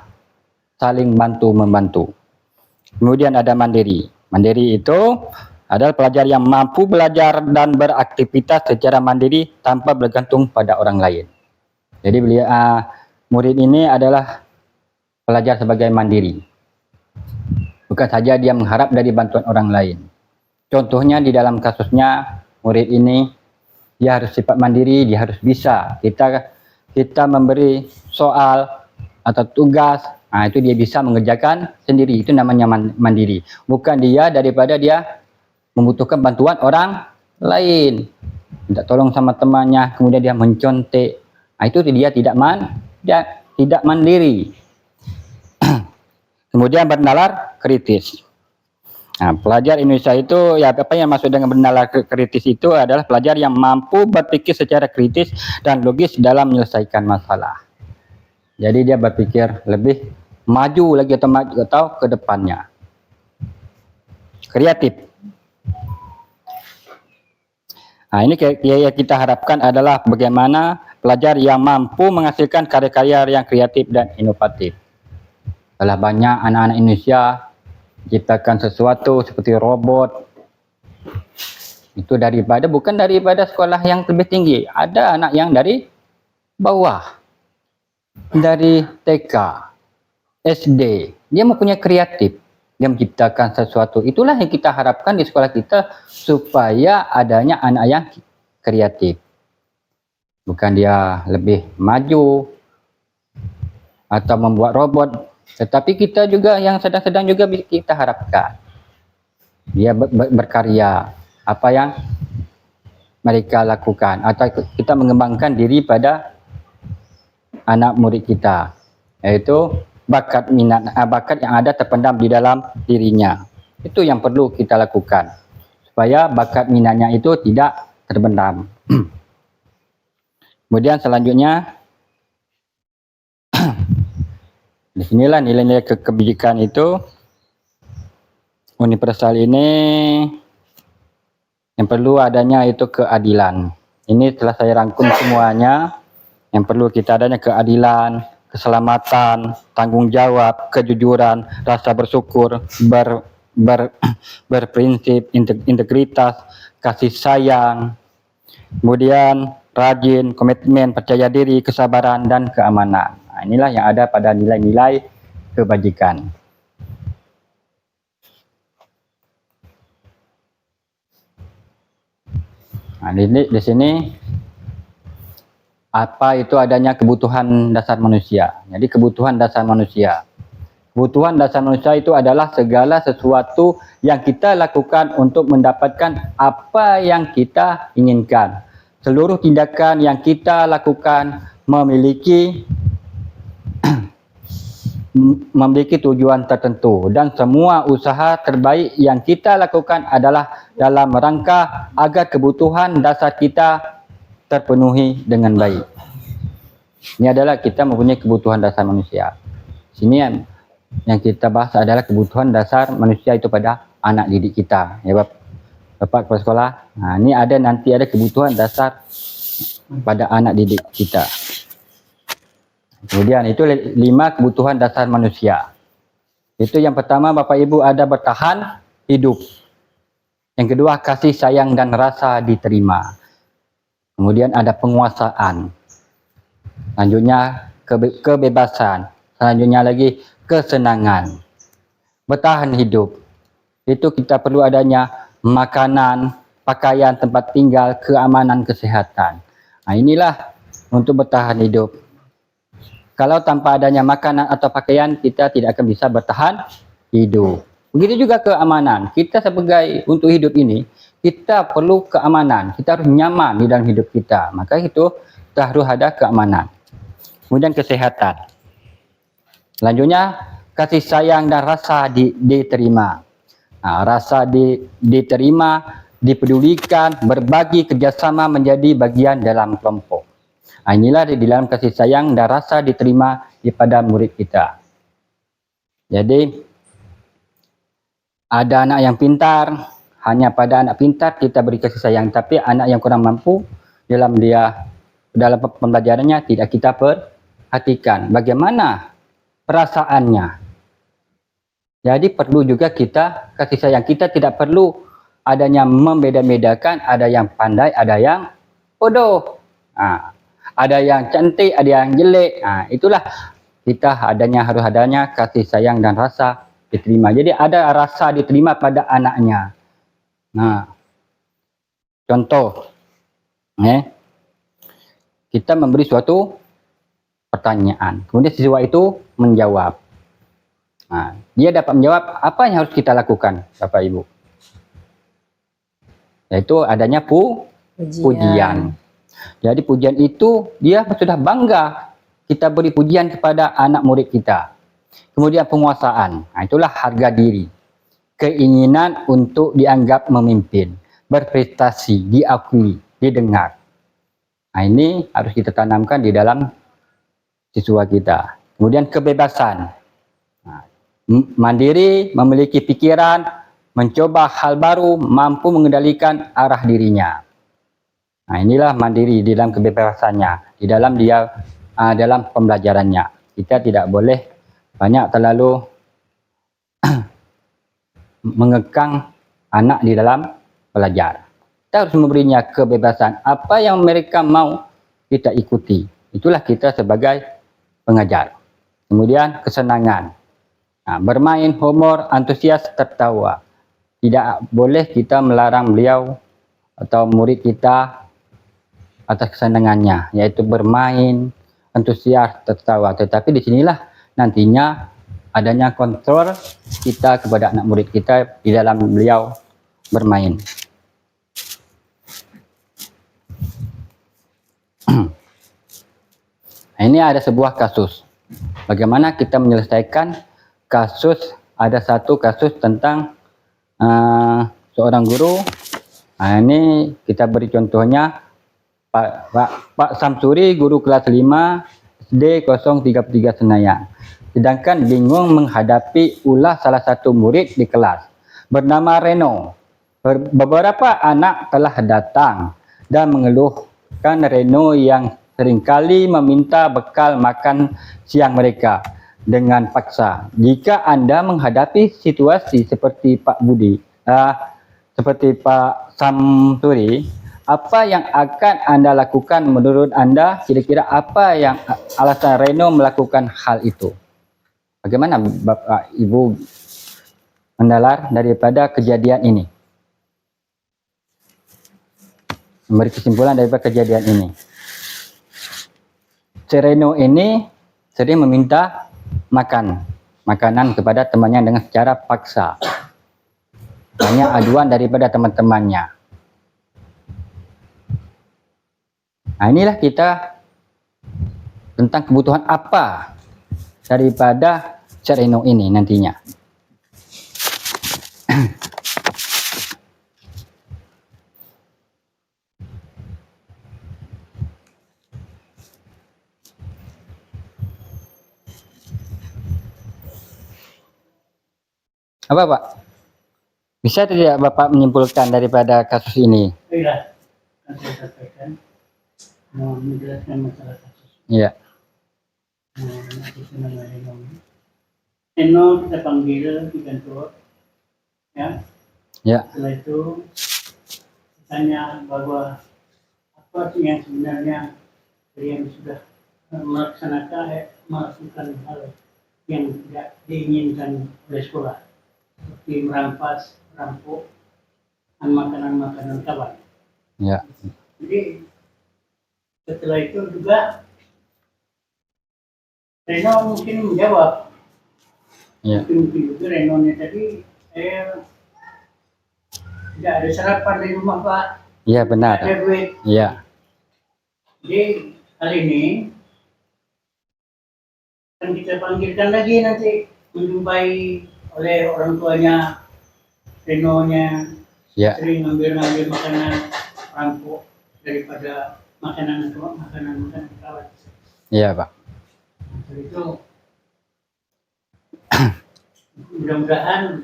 saling bantu membantu. Kemudian ada mandiri. Mandiri itu adalah pelajar yang mampu belajar dan beraktivitas secara mandiri tanpa bergantung pada orang lain. Jadi murid ini adalah pelajar sebagai mandiri. Bukan saja dia mengharap dari bantuan orang lain. Contohnya di dalam kasusnya murid ini dia harus sifat mandiri, dia harus bisa. Kita memberi soal atau tugas, itu dia bisa mengerjakan sendiri. Itu namanya mandiri. Bukan dia daripada dia membutuhkan bantuan orang lain. Minta tolong sama temannya, kemudian dia mencontek. Itu dia tidak mandiri. Kemudian bernalar kritis. Pelajar Indonesia itu, ya apa yang maksud dengan bernalar kritis itu adalah pelajar yang mampu berpikir secara kritis dan logis dalam menyelesaikan masalah. Jadi dia berpikir lebih maju lagi atau ke depannya. Kreatif. Ini yang kita harapkan adalah bagaimana pelajar yang mampu menghasilkan karya-karya yang kreatif dan inovatif. Telah banyak anak-anak Indonesia menciptakan sesuatu seperti robot. Itu bukan daripada sekolah yang lebih tinggi. Ada anak yang dari bawah. Dari TK, SD. Dia mempunyai kreatif. Dia menciptakan sesuatu. Itulah yang kita harapkan di sekolah kita supaya adanya anak yang kreatif. Bukan dia lebih maju atau membuat robot, tetapi kita juga yang sedang-sedang juga kita harapkan dia berkarya apa yang mereka lakukan, atau kita mengembangkan diri pada anak murid kita, yaitu bakat yang ada terpendam di dalam dirinya. Itu yang perlu kita lakukan supaya bakat minatnya itu tidak terpendam. Kemudian selanjutnya, di sinilah nilai-nilai kebijakan itu universal ini yang perlu adanya itu keadilan. Ini telah saya rangkum semuanya. Yang perlu kita adanya keadilan, keselamatan, tanggung jawab, kejujuran, rasa bersyukur, berprinsip, integritas, kasih sayang, kemudian rajin, komitmen, percaya diri, kesabaran, dan keamanan. Inilah yang ada pada nilai-nilai kebajikan. Di sini apa itu adanya kebutuhan dasar manusia. Jadi kebutuhan dasar manusia. Kebutuhan dasar manusia itu adalah segala sesuatu yang kita lakukan untuk mendapatkan apa yang kita inginkan. Seluruh tindakan yang kita lakukan memiliki tujuan tertentu, dan semua usaha terbaik yang kita lakukan adalah dalam rangka agar kebutuhan dasar kita terpenuhi dengan baik. Ini adalah kita mempunyai kebutuhan dasar manusia. Sini yang kita bahas adalah kebutuhan dasar manusia itu pada anak didik kita, ya Bapak kepala sekolah. Ini nanti ada kebutuhan dasar pada anak didik kita. Kemudian itu 5 kebutuhan dasar manusia. Itu yang pertama, Bapak Ibu, ada bertahan hidup. Yang kedua, kasih sayang dan rasa diterima. Kemudian ada penguasaan. Selanjutnya kebebasan. Selanjutnya lagi kesenangan. Bertahan hidup. Itu kita perlu adanya makanan, pakaian, tempat tinggal, keamanan, kesehatan. Nah, inilah untuk bertahan hidup. Kalau tanpa adanya makanan atau pakaian, kita tidak akan bisa bertahan hidup. Begitu juga keamanan. Kita sebagai untuk hidup ini, kita perlu keamanan. Kita harus nyaman di dalam hidup kita. Maka itu kita harus ada keamanan. Kemudian kesehatan. Selanjutnya kasih sayang dan rasa diterima. Nah, rasa diterima, dipedulikan, berbagi, kerjasama menjadi bagian dalam kelompok. Nah, inilah di dalam kasih sayang dan rasa diterima daripada murid kita. Jadi ada anak yang pintar, hanya pada anak pintar kita beri kasih sayang, tapi anak yang kurang mampu dalam pembelajarannya tidak kita perhatikan bagaimana perasaannya. Jadi perlu juga kita kasih sayang. Kita tidak perlu adanya membeda-bedakan, ada yang pandai, ada yang bodoh. Nah, ada yang cantik, ada yang jelek. Nah, itulah kita harus adanya kasih sayang dan rasa diterima. Jadi ada rasa diterima pada anaknya. Nah, contoh, kita memberi suatu pertanyaan, kemudian siswa itu menjawab. Nah, dia dapat menjawab apa yang harus kita lakukan, Bapak Ibu. Yaitu adanya pujian. Jadi pujian itu dia sudah bangga kita beri pujian kepada anak murid kita. Kemudian penguasaan. Nah, itulah harga diri. Keinginan untuk dianggap memimpin, berprestasi, diakui, didengar. Nah, ini harus kita tanamkan di dalam siswa kita. Kemudian kebebasan. Nah, mandiri, memiliki pikiran, mencoba hal baru, mampu mengendalikan arah dirinya. Nah, inilah mandiri di dalam kebebasannya, di dalam dalam pembelajarannya. Kita tidak boleh banyak terlalu mengekang anak di dalam belajar. Kita harus memberinya kebebasan. Apa yang mereka mau kita ikuti. Itulah kita sebagai pengajar. Kemudian kesenangan. Nah, bermain, humor, antusias, tertawa. Tidak boleh kita melarang beliau atau murid kita atas kesenangannya, yaitu bermain, antusias, tertawa. Tetapi disinilah nantinya adanya kontrol kita kepada anak murid kita di dalam beliau bermain. Nah, ini ada sebuah kasus. Bagaimana kita menyelesaikan kasus, ada satu kasus tentang seorang guru. Nah, ini kita beri contohnya Pak Samsuri, guru kelas 5 SD 033 Senayan. Sedangkan bingung menghadapi ulah salah satu murid di kelas bernama Reno. Beberapa anak telah datang dan mengeluhkan Reno yang seringkali meminta bekal makan siang mereka dengan paksa. Jika Anda menghadapi situasi seperti Pak Samsuri, apa yang akan Anda lakukan menurut Anda? Kira-kira apa yang alasan Reno melakukan hal itu? Bagaimana Bapak Ibu mendalar daripada kejadian ini? Memberi kesimpulan daripada kejadian ini. Reno ini sering meminta makanan kepada temannya dengan secara paksa. Banyak aduan daripada teman-temannya. Nah, inilah kita tentang kebutuhan apa daripada Reno ini nantinya. Apa Pak? Bisa tidak Bapak menyimpulkan daripada kasus ini? Baiklah, akan saya sampaikan menjelaskan masalah kasus. Iya. Reno kita panggil di kantor, ya. Ya. Setelah itu tanya bahwa apa sesuatu yang sebenarnya yang sudah melakukan hal yang tidak diinginkan oleh sekolah, seperti merampas, merampok makanan-makanan kawan. Ya. Jadi setelah itu juga Reno mungkin menjawab. Ya. Mungkin juga Renonya tadi, tidak ada sarapan di rumah Pak, Iya benar. ada duit. Iya. Jadi hal ini akan kita panggilkan lagi nanti menjumpai oleh orang tuanya Renonya Ya. sering ngambil makanan rampok daripada makanan kawan. Iya Pak. Jadi itu mudah-mudahan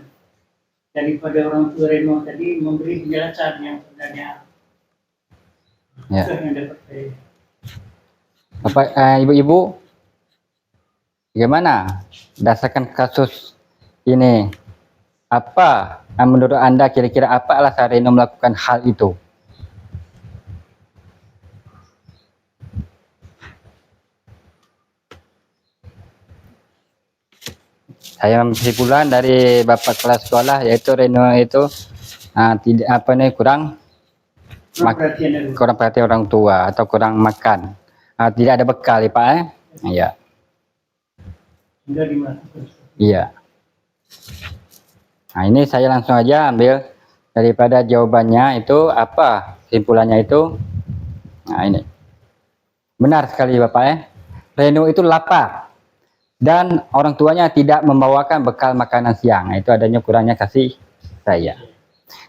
daripada orang tua Reno tadi memberi penjelasan yang sebenarnya Ya. yang dapat saya. Bapak, ibu-ibu, bagaimana berdasarkan kasus ini? Apa menurut Anda kira-kira apa alasan Reno melakukan hal itu? Saya kesimpulan dari Bapak kepala sekolah yaitu Reno itu tidak kurang Perhatian dulu. kurang perhatian orang tua atau kurang makan. Tidak ada bekal ya Pak Iya. Hingga dimelakukan. Iya. Nah, ini saya langsung aja ambil daripada jawabannya itu apa kesimpulannya itu. Nah, ini. Benar sekali Bapak Reno itu lapar dan orang tuanya tidak membawakan bekal makanan siang. Nah, itu adanya kurangnya kasih saya.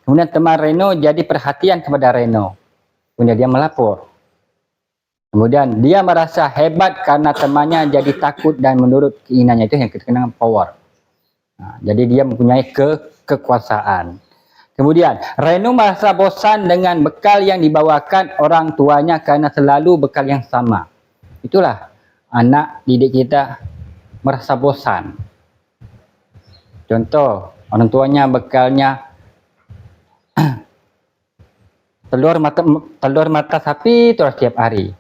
Kemudian teman Reno jadi perhatian kepada Reno. Kemudian dia melapor. Kemudian dia merasa hebat karena temannya jadi takut dan menurut keinginannya itu yang kita kenal power. Nah, jadi dia mempunyai kekuasaan. Kemudian Reno merasa bosan dengan bekal yang dibawakan orang tuanya karena selalu bekal yang sama. Itulah anak didik kita merasa bosan. Contoh, orang tuanya bekalnya telur mata sapi terus tiap hari.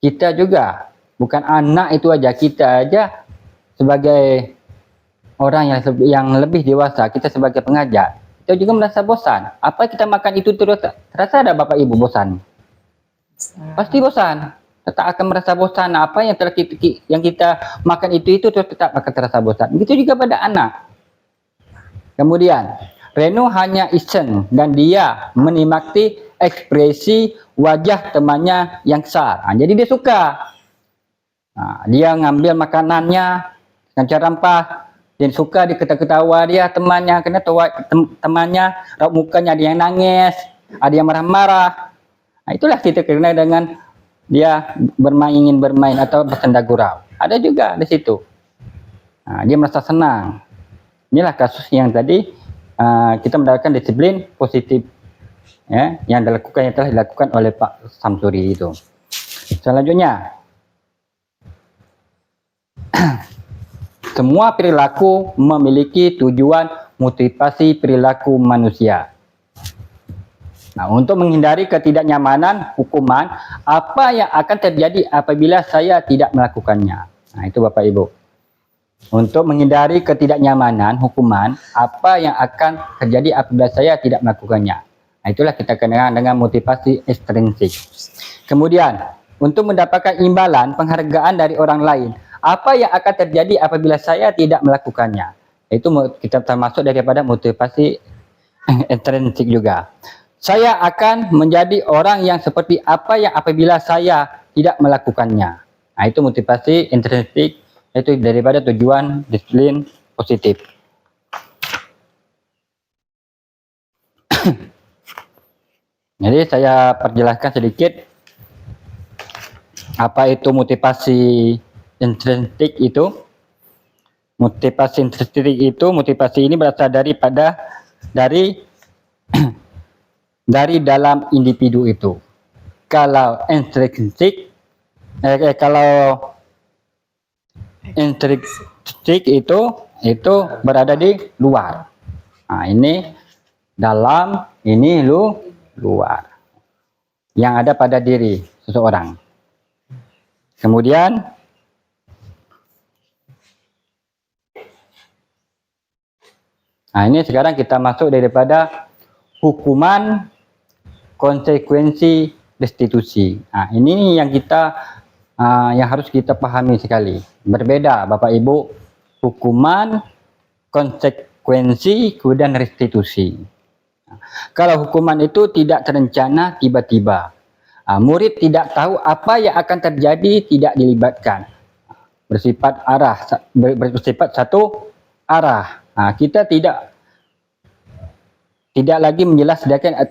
Kita juga, bukan anak itu aja, kita aja sebagai orang yang lebih dewasa, kita sebagai pengajar, kita juga merasa bosan. Apa kita makan itu terus, terasa ada Bapak Ibu bosan? Pasti bosan. Tetap akan merasa bosan. Apa yang kita makan itu terus tetap akan terasa bosan. Begitu juga pada anak. Kemudian Reno hanya iseng dan dia menikmati ekspresi wajah temannya yang kesal. Nah, jadi dia suka. Nah, dia ngambil makanannya dengan cara rampas. Dia suka diketawa dia temannya, karena temannya raut mukanya ada yang nangis, ada yang marah-marah. Nah, itulah kita kenal dengan dia ingin bermain atau bersenda gurau. Ada juga di situ. Nah, dia merasa senang. Inilah kasus yang tadi kita mendapatkan disiplin positif ya, yang telah dilakukan oleh Pak Samsuri itu. Selanjutnya, semua perilaku memiliki tujuan motivasi perilaku manusia. Nah, untuk menghindari ketidaknyamanan hukuman, apa yang akan terjadi apabila saya tidak melakukannya? Nah, itu Bapak Ibu. Untuk menghindari ketidaknyamanan hukuman, apa yang akan terjadi apabila saya tidak melakukannya? Nah, itulah kita kenal dengan motivasi ekstrinsik. Kemudian, untuk mendapatkan imbalan penghargaan dari orang lain, apa yang akan terjadi apabila saya tidak melakukannya? Itu kita termasuk daripada motivasi ekstrinsik juga. Saya akan menjadi orang yang seperti apa yang apabila saya tidak melakukannya. Nah, itu motivasi intrinsik, itu daripada tujuan disiplin positif. Jadi saya perjelaskan sedikit apa itu motivasi intrinsik itu. Motivasi intrinsik itu, motivasi ini berasal dari dalam individu itu. Kalau intrinsik itu berada di luar. Nah, ini dalam, ini luar. yang ada pada diri seseorang. Kemudian ini sekarang kita masuk daripada hukuman, konsekuensi, restitusi. Ini yang yang harus kita pahami sekali. Berbeda Bapak Ibu, hukuman, konsekuensi, kemudian restitusi. Kalau hukuman itu tidak terencana, tiba-tiba. Murid tidak tahu apa yang akan terjadi, tidak dilibatkan. Bersifat satu arah. Kita tidak lagi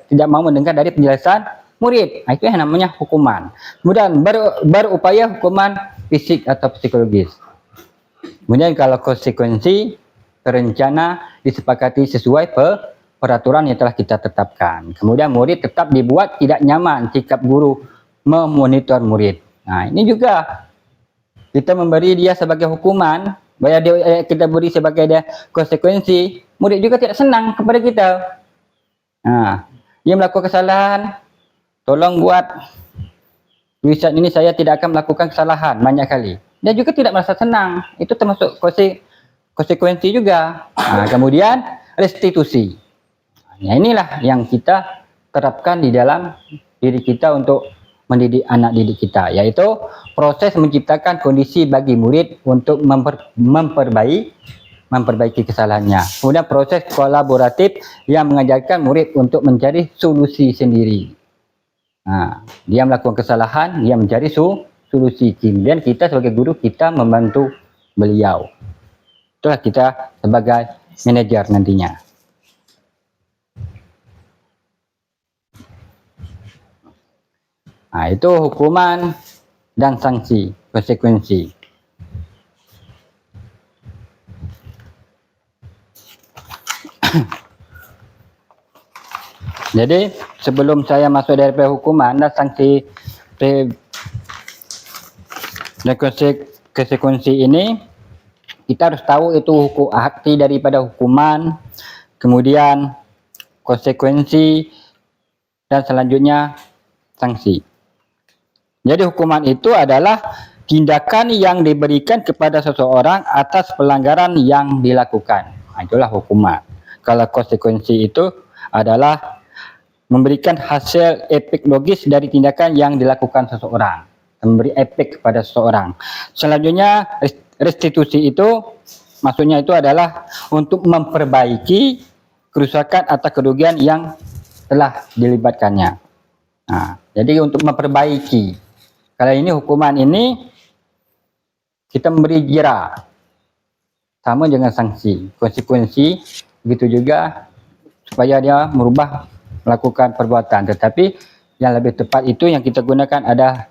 tidak mau mendengar dari penjelasan murid. Itu yang namanya hukuman. Kemudian berupaya hukuman fisik atau psikologis. Kemudian kalau konsekuensi, terencana, disepakati sesuai peraturan yang telah kita tetapkan. Kemudian murid tetap dibuat tidak nyaman sikap guru memonitor murid. Ini juga kita memberi dia sebagai hukuman, kita beri sebagai dia konsekuensi, murid juga tidak senang kepada kita. Dia melakukan kesalahan, tolong buat tulisan ini, saya tidak akan melakukan kesalahan banyak kali. Dia juga tidak merasa senang. Itu termasuk konsekuensi juga. Kemudian restitusi. Inilah yang kita terapkan di dalam diri kita untuk mendidik anak didik kita, yaitu proses menciptakan kondisi bagi murid untuk memperbaiki kesalahannya. Kemudian proses kolaboratif yang mengajarkan murid untuk mencari solusi sendiri. Dia melakukan kesalahan, dia mencari solusi. Kemudian kita sebagai guru, kita membantu beliau. Itulah kita sebagai manajer nantinya. Itu hukuman dan sanksi, konsekuensi. Jadi sebelum saya masuk dari hukuman dan sanksi dan konsekuensi ini, kita harus tahu itu arti daripada hukuman, kemudian konsekuensi, dan selanjutnya sanksi. Jadi hukuman itu adalah tindakan yang diberikan kepada seseorang atas pelanggaran yang dilakukan. Itulah hukuman. Kalau konsekuensi itu adalah memberikan hasil efek logis dari tindakan yang dilakukan seseorang, memberi efek kepada seseorang. Selanjutnya restitusi itu maksudnya itu adalah untuk memperbaiki kerusakan atau kerugian yang telah dilibatkannya. Jadi untuk memperbaiki. Kalau ini hukuman ini kita memberi jera, sama dengan sanksi, konsekuensi, begitu juga supaya dia melakukan perbuatan. Tetapi yang lebih tepat itu yang kita gunakan ada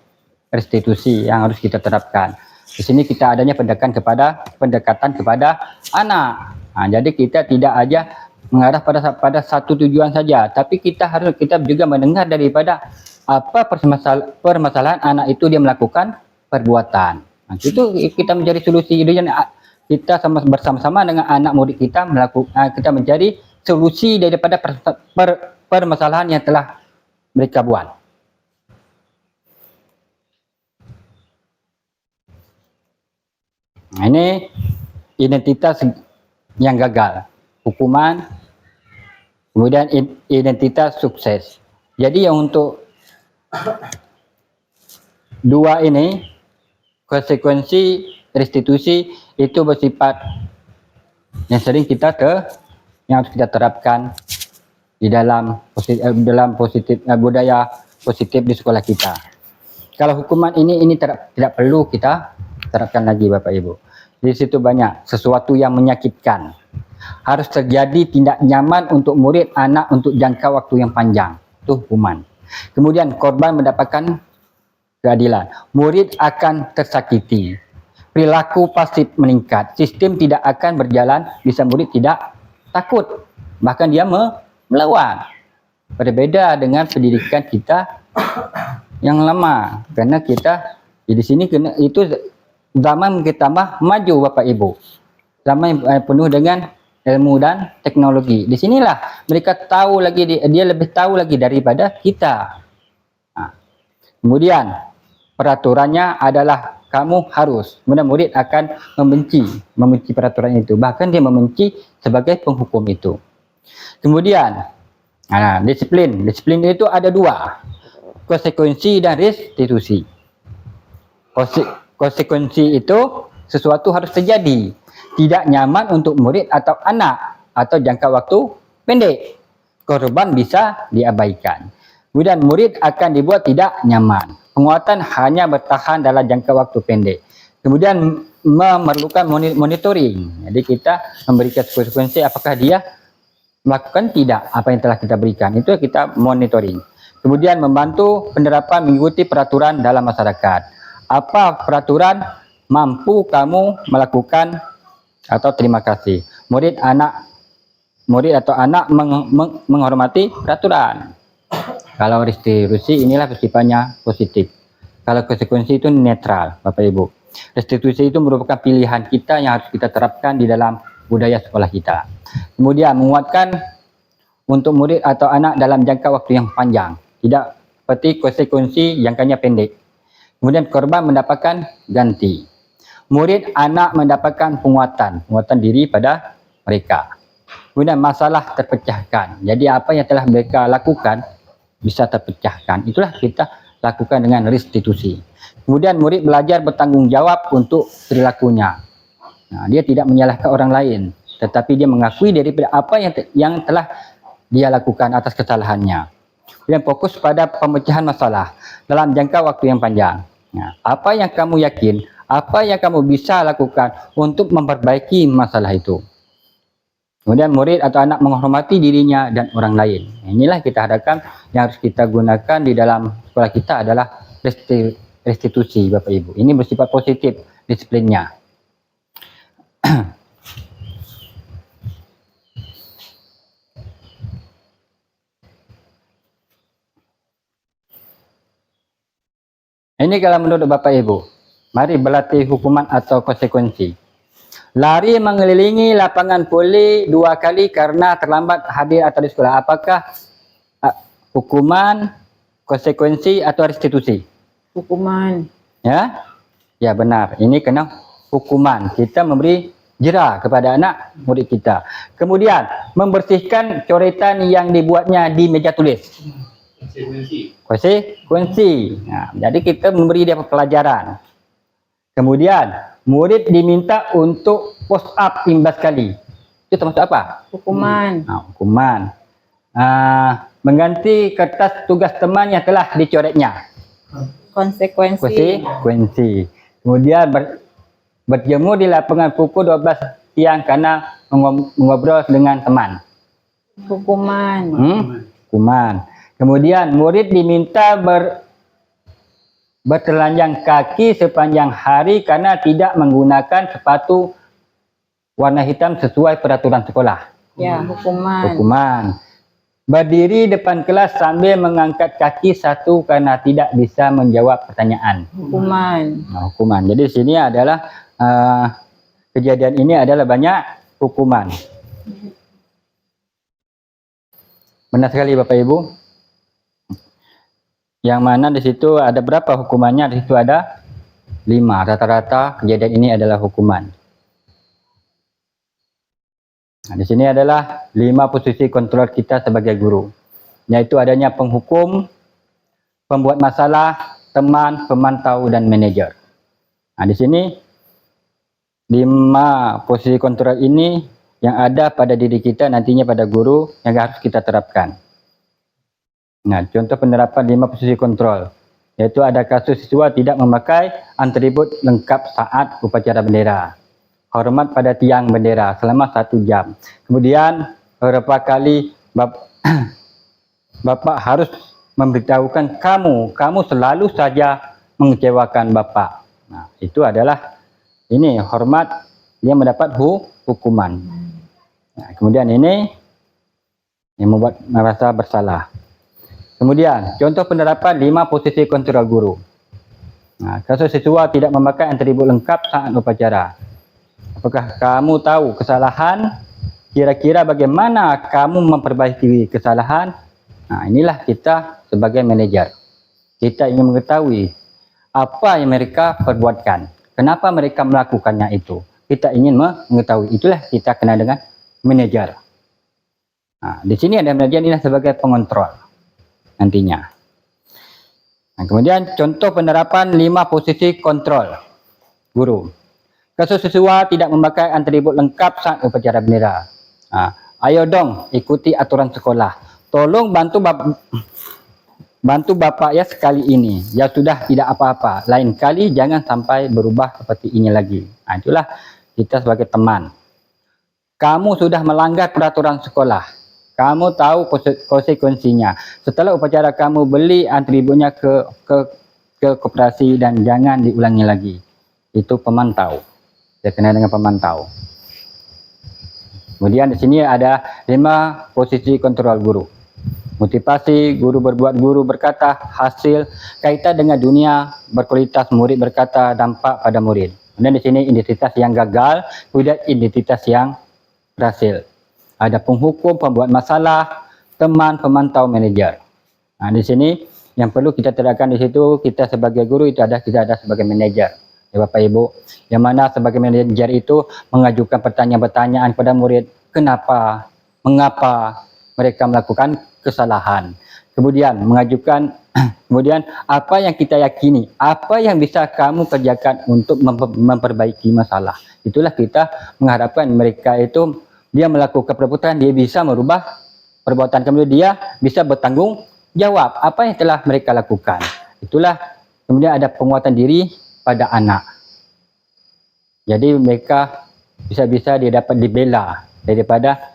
restitusi yang harus kita terapkan. Di sini kita adanya pendekatan kepada anak. Jadi kita tidak aja mengarah pada satu tujuan saja, tapi kita juga mendengar daripada apa permasalahan anak itu dia melakukan perbuatan. Itu kita mencari solusi. Kita bersama-sama dengan anak murid kita kita mencari solusi daripada permasalahan yang telah mereka buat. Ini identitas yang gagal, hukuman, kemudian identitas sukses. Jadi yang untuk dua ini, konsekuensi, restitusi, itu bersifat yang sering yang harus kita terapkan di dalam budaya positif di sekolah kita. Kalau hukuman ini tidak perlu kita terapkan lagi Bapak Ibu. Di situ banyak sesuatu yang menyakitkan. Harus terjadi tidak nyaman untuk murid anak untuk jangka waktu yang panjang. Itu hukuman. Kemudian korban mendapatkan keadilan. Murid akan tersakiti. Perilaku pasif meningkat. Sistem tidak akan berjalan bisa murid tidak takut. Bahkan dia melawan. Berbeda dengan pendidikan kita yang lama. Karena kita di sini itu zaman kita maju Bapak Ibu. Zaman penuh dengan ilmu dan teknologi. Di sinilah mereka tahu lagi, dia lebih tahu lagi daripada kita. Kemudian peraturannya adalah kamu harus. Kemudian murid akan membenci peraturan itu. Bahkan dia membenci sebagai penghukum itu. Kemudian disiplin. Disiplin itu ada dua, konsekuensi dan restitusi. Konsekuensi itu sesuatu harus terjadi, tidak nyaman untuk murid atau anak atau jangka waktu pendek. Korban bisa diabaikan. Kemudian murid akan dibuat tidak nyaman. Penguatan hanya bertahan dalam jangka waktu pendek. Kemudian memerlukan monitoring. Jadi kita memberikan konsekuensi apakah dia melakukan tidak apa yang telah kita berikan. Itu kita monitoring. Kemudian membantu penerapan mengikuti peraturan dalam masyarakat. Apa peraturan mampu kamu melakukan atau terima kasih. Murid atau anak menghormati peraturan. Kalau restitusi inilah sifatnya positif. Kalau konsekuensi itu netral, Bapak Ibu. Restitusi itu merupakan pilihan kita yang harus kita terapkan di dalam budaya sekolah kita. Kemudian menguatkan untuk murid atau anak dalam jangka waktu yang panjang. Tidak seperti konsekuensi jangkanya pendek. Kemudian korban mendapatkan ganti. Murid anak mendapatkan penguatan diri pada mereka. Kemudian masalah terpecahkan. Jadi apa yang telah mereka lakukan bisa terpecahkan. Itulah kita lakukan dengan restitusi. Kemudian murid belajar bertanggung jawab untuk perilakunya. Dia tidak menyalahkan orang lain, tetapi dia mengakui daripada apa yang telah dia lakukan atas kesalahannya. Kemudian fokus pada pemecahan masalah dalam jangka waktu yang panjang. Apa yang kamu yakin, apa yang kamu bisa lakukan untuk memperbaiki masalah itu. Kemudian murid atau anak menghormati dirinya dan orang lain. Inilah kita harapkan yang harus kita gunakan di dalam sekolah kita adalah restitusi, Bapak Ibu. Ini bersifat positif disiplinnya. Ini kalau menurut Bapak Ibu. Mari berlatih hukuman atau konsekuensi. Lari mengelilingi lapangan voli 2 kali karena terlambat hadir atau di sekolah. Apakah hukuman, konsekuensi atau restitusi? Hukuman. Ya, ya benar. Ini kena hukuman. Kita memberi jera kepada anak murid kita. Kemudian membersihkan coretan yang dibuatnya di meja tulis. Konsekuensi. Jadi kita memberi dia pelajaran. Kemudian murid diminta untuk post up 15 kali. Itu termasuk apa? Hukuman. Hukuman. Mengganti kertas tugas teman yang telah dicoretnya. Konsekuensi. Kemudian berjemur di lapangan pukul 12 siang karena mengobrol dengan teman. Hukuman. Hukuman. Kemudian murid diminta bertelanjang kaki sepanjang hari karena tidak menggunakan sepatu warna hitam sesuai peraturan sekolah. Ya, hukuman. Hukuman. Berdiri depan kelas sambil mengangkat kaki satu karena tidak bisa menjawab pertanyaan. Hukuman. Hukuman. Jadi di sini adalah kejadian ini adalah banyak hukuman. Benar sekali Bapak Ibu. Yang mana di situ ada berapa hukumannya? Di situ ada 5. Rata-rata kejadian ini adalah hukuman. Di sini adalah 5 posisi kontrol kita sebagai guru, yaitu adanya penghukum, pembuat masalah, teman, pemantau, dan manajer. Di sini 5 posisi kontrol ini yang ada pada diri kita nantinya pada guru yang harus kita terapkan. Contoh penerapan 5 posisi kontrol, yaitu ada kasus siswa tidak memakai atribut lengkap saat upacara bendera, hormat pada tiang bendera selama 1 jam. Kemudian beberapa kali Bapak harus memberitahukan kamu selalu saja mengecewakan Bapak. Itu adalah ini hormat, dia mendapat hukuman. Kemudian ini yang membuat merasa bersalah. Kemudian, contoh penerapan 5 posisi kontrol guru. Kasus siswa tidak memakai atribut lengkap saat upacara. Apakah kamu tahu kesalahan? Kira-kira bagaimana kamu memperbaiki kesalahan? Inilah kita sebagai manajer. Kita ingin mengetahui apa yang mereka perbuatkan, kenapa mereka melakukannya itu. Kita ingin mengetahui. Itulah kita kenal dengan manajer. Nah, di sini ada manajer ini sebagai pengontrol nantinya. Nah, kemudian contoh penerapan 5 posisi kontrol guru. Kasus siswa tidak memakai atribut lengkap saat upacara bendera. Nah, ayo dong ikuti aturan sekolah. Tolong bantu bapak ya sekali ini. Ya sudah, tidak apa-apa. Lain kali jangan sampai berubah seperti ini lagi. Nah, itulah kita sebagai teman. Kamu sudah melanggar peraturan sekolah. Kamu tahu konsekuensinya. Setelah upacara kamu beli atributnya ke koperasi dan jangan diulangi lagi. Itu pemantau. Saya kenal dengan pemantau. Kemudian di sini ada 5 posisi kontrol guru. Motivasi, guru berbuat, guru berkata, hasil, kaitan dengan dunia, berkualitas, murid berkata, dampak pada murid. Kemudian di sini identitas yang gagal, kemudian identitas yang berhasil. Ada penghukum, pembuat masalah, teman, pemantau, manajer. Nah, di sini yang perlu kita terapkan di situ, kita sebagai guru itu kita ada sebagai manajer. Ya Bapak Ibu, yang mana sebagai manajer itu mengajukan pertanyaan-pertanyaan kepada murid, kenapa, mengapa mereka melakukan kesalahan. Kemudian mengajukan, kemudian apa yang kita yakini, apa yang bisa kamu kerjakan untuk memperbaiki masalah. Itulah kita mengharapkan mereka itu dia melakukan perbuatan, dia bisa merubah perbuatan, kemudian dia bisa bertanggung jawab apa yang telah mereka lakukan. Itulah kemudian ada penguatan diri pada anak. Jadi mereka bisa-bisa dia dapat dibela daripada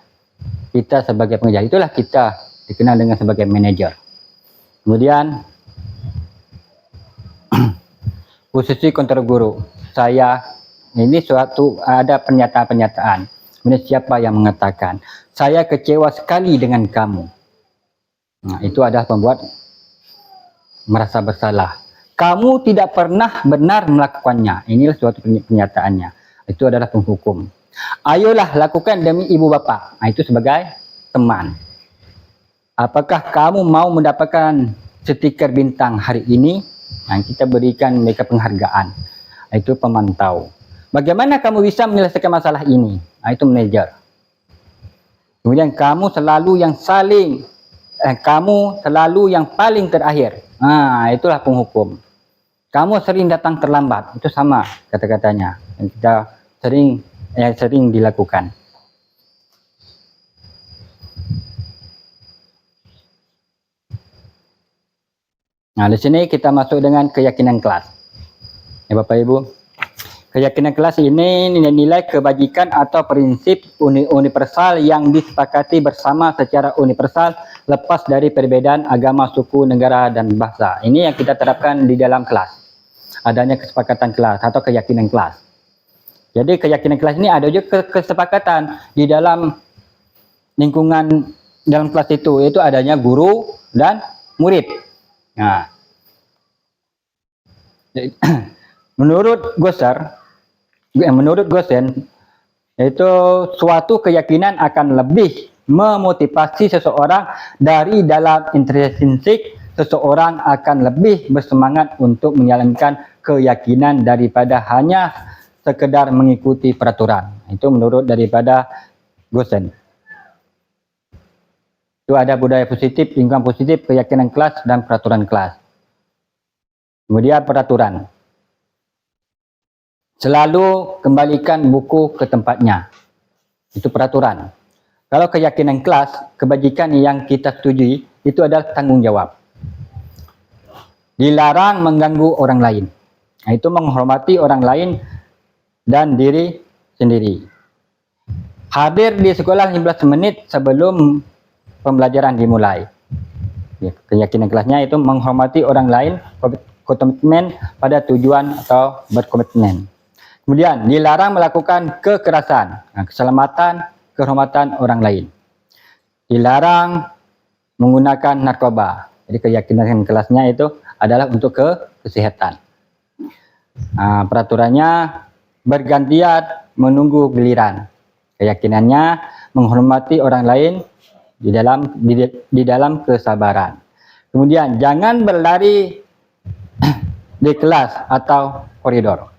kita sebagai pengajar. Itulah kita dikenal dengan sebagai manajer. Kemudian posisi kontrol guru. Saya ini suatu ada pernyataan-pernyataan. Kemudian siapa yang mengatakan, saya kecewa sekali dengan kamu. Nah, itu adalah membuat merasa bersalah. Kamu tidak pernah benar melakukannya. Inilah suatu pernyataannya. Itu adalah penghukum. Ayolah lakukan demi ibu bapak. Nah, itu sebagai teman. Apakah kamu mau mendapatkan stiker bintang hari ini? Nah, kita berikan mereka penghargaan. Nah, itu pemantau. Bagaimana kamu bisa menyelesaikan masalah ini? Nah, itu manajer. Kemudian kamu selalu yang paling terakhir. Nah, itulah penghukum. Kamu sering datang terlambat. Itu sama kata-katanya. Yang kita sering dilakukan. Nah, di sini kita masuk dengan keyakinan kelas. Ya Bapak Ibu. Keyakinan kelas ini nilai kebajikan atau prinsip universal yang disepakati bersama secara universal lepas dari perbedaan agama, suku, negara, dan bahasa. Ini yang kita terapkan di dalam kelas. Adanya kesepakatan kelas atau keyakinan kelas. Jadi keyakinan kelas ini ada juga kesepakatan di dalam lingkungan dalam kelas itu, yaitu adanya guru dan murid. Nah, menurut Gosen, yaitu suatu keyakinan akan lebih memotivasi seseorang dari dalam intrinsik seseorang akan lebih bersemangat untuk menjalankan keyakinan daripada hanya sekedar mengikuti peraturan. Itu menurut daripada Gosen. Itu ada budaya positif, lingkungan positif, keyakinan kelas, dan peraturan kelas. Kemudian peraturan. Selalu kembalikan buku ke tempatnya. Itu peraturan. Kalau keyakinan kelas, kebajikan yang kita setujui, itu adalah tanggung jawab. Dilarang mengganggu orang lain. Nah, itu menghormati orang lain dan diri sendiri. Hadir di sekolah 15 menit sebelum pembelajaran dimulai. Ya, keyakinan kelasnya itu menghormati orang lain, komitmen pada tujuan atau berkomitmen. Kemudian dilarang melakukan kekerasan, keselamatan, kehormatan orang lain. Dilarang menggunakan narkoba. Jadi keyakinan kelasnya itu adalah untuk kesehatan. Nah, peraturannya bergantian menunggu giliran. Keyakinannya menghormati orang lain di dalam kesabaran. Kemudian jangan berlari di kelas atau koridor.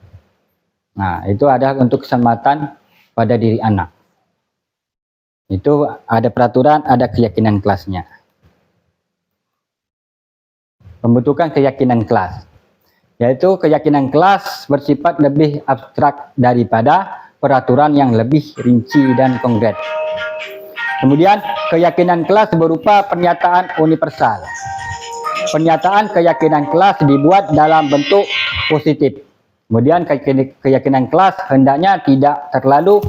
Nah, itu ada untuk keselamatan pada diri anak. Itu ada peraturan, ada keyakinan kelasnya. Pembentukan keyakinan kelas, yaitu keyakinan kelas bersifat lebih abstrak daripada peraturan yang lebih rinci dan konkret. Kemudian keyakinan kelas berupa pernyataan universal. Pernyataan keyakinan kelas dibuat dalam bentuk positif. Kemudian keyakinan kelas hendaknya tidak terlalu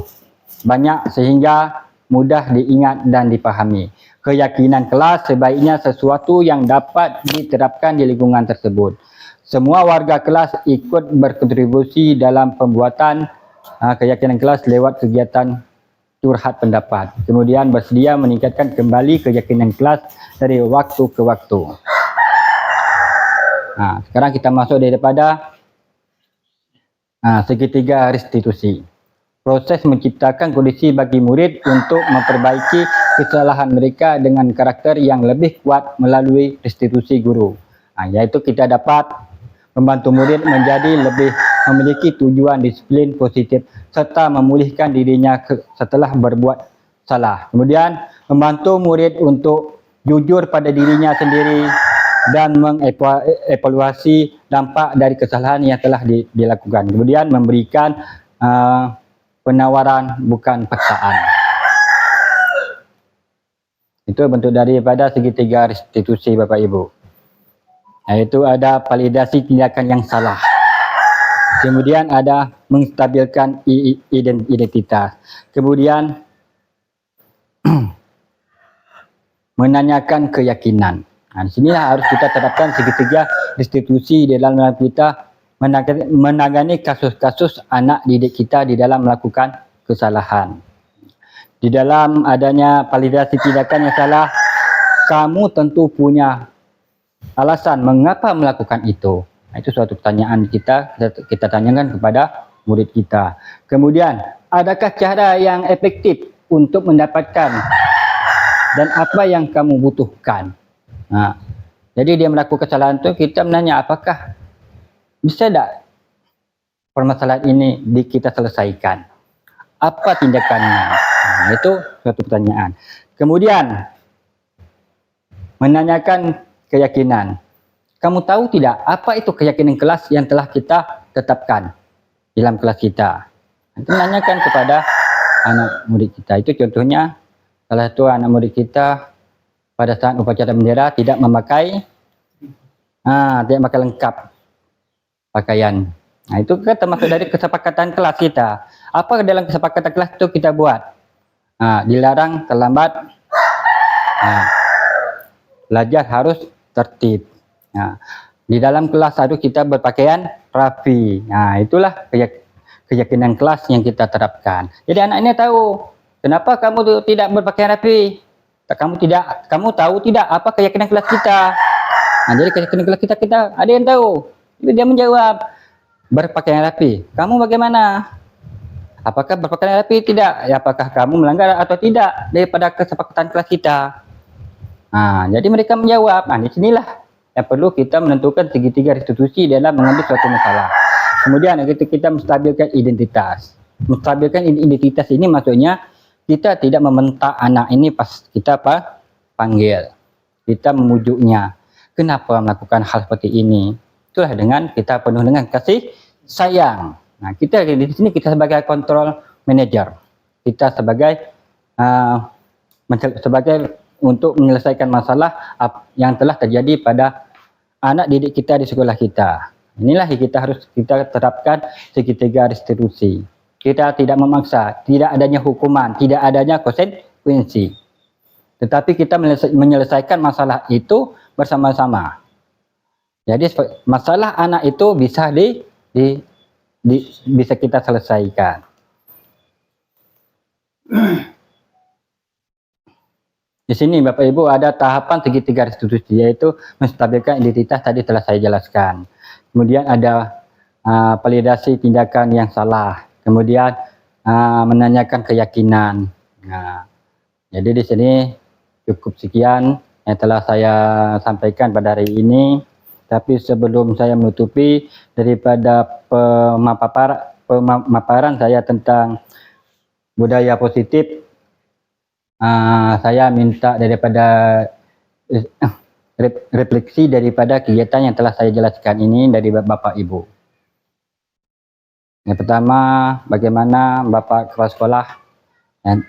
banyak sehingga mudah diingat dan dipahami. Keyakinan kelas sebaiknya sesuatu yang dapat diterapkan di lingkungan tersebut. Semua warga kelas ikut berkontribusi dalam pembuatan keyakinan kelas lewat kegiatan curhat pendapat. Kemudian bersedia meningkatkan kembali keyakinan kelas dari waktu ke waktu. Nah, sekarang kita masuk daripada segitiga restitusi. Proses menciptakan kondisi bagi murid untuk memperbaiki kesalahan mereka dengan karakter yang lebih kuat melalui restitusi guru. Yaitu kita dapat membantu murid menjadi lebih memiliki tujuan disiplin positif serta memulihkan dirinya setelah berbuat salah. Kemudian membantu murid untuk jujur pada dirinya sendiri dan mengevaluasi dampak dari kesalahan yang telah dilakukan. Kemudian memberikan penawaran bukan paksaan. Itu bentuk daripada segitiga restitusi Bapak Ibu. Yaitu ada validasi tindakan yang salah. Kemudian ada menstabilkan identitas. Kemudian menanyakan keyakinan. Nah, di sinilah harus kita terapkan segitiga restitusi dalam kita menangani kasus-kasus anak didik kita di dalam melakukan kesalahan. Di dalam adanya validasi tindakan yang salah, kamu tentu punya alasan mengapa melakukan itu. Nah, itu suatu pertanyaan kita tanyakan kepada murid kita. Kemudian, adakah cara yang efektif untuk mendapatkan dan apa yang kamu butuhkan? Nah, jadi dia melakukan kesalahan itu, kita menanya apakah bisa tidak permasalahan ini kita selesaikan? Apa tindakannya? Nah, itu suatu pertanyaan. Kemudian menanyakan keyakinan. Kamu tahu tidak apa itu keyakinan kelas yang telah kita tetapkan dalam kelas kita? Itu menanyakan kepada anak murid kita. Itu contohnya salah satu anak murid kita pada saat upacara bendera tidak memakai lengkap pakaian. Nah, itu kan termasuk dari kesepakatan kelas kita. Apa dalam kesepakatan kelas itu kita buat? Dilarang terlambat. Belajar harus tertib. Di dalam kelas harus kita berpakaian rapi. Nah, itulah keyakinan kelas yang kita terapkan. Jadi anak ini tahu kenapa kamu tidak berpakaian rapi. Kamu tahu tidak apa keyakinan kelas kita. Nah, jadi keyakinan kelas kita ada yang tahu. Jadi dia menjawab berpakaian rapi. Kamu bagaimana? Apakah berpakaian rapi? Tidak. Ya, apakah kamu melanggar atau tidak daripada kesepakatan kelas kita? Nah, jadi mereka menjawab. Nah, di sinilah yang perlu kita menentukan segitiga restitusi dalam mengambil suatu masalah. Kemudian kita menstabilkan identitas. Menstabilkan identitas ini maksudnya kita tidak membentak anak ini pas kita panggil. Kita memujuknya. Kenapa melakukan hal seperti ini? Itulah dengan kita penuh dengan kasih sayang. Nah, kita di sini kita sebagai control manager. Kita sebagai untuk menyelesaikan masalah yang telah terjadi pada anak didik kita di sekolah kita. Inilah yang harus kita terapkan segitiga restitusi. Kita tidak memaksa, tidak adanya hukuman, tidak adanya konsekuensi. Tetapi kita menyelesaikan masalah itu bersama-sama. Jadi masalah anak itu bisa bisa kita selesaikan. Di sini Bapak Ibu ada tahapan segitiga restitusi, yaitu menstabilkan identitas, tadi telah saya jelaskan. Kemudian ada validasi tindakan yang salah. Kemudian menanyakan keyakinan. Nah, jadi di sini cukup sekian yang telah saya sampaikan pada hari ini. Tapi sebelum saya menutupi daripada pemaparan saya tentang budaya positif, saya minta daripada refleksi daripada kegiatan yang telah saya jelaskan ini dari Bapak Ibu. Yang pertama, bagaimana Bapak Kepala Sekolah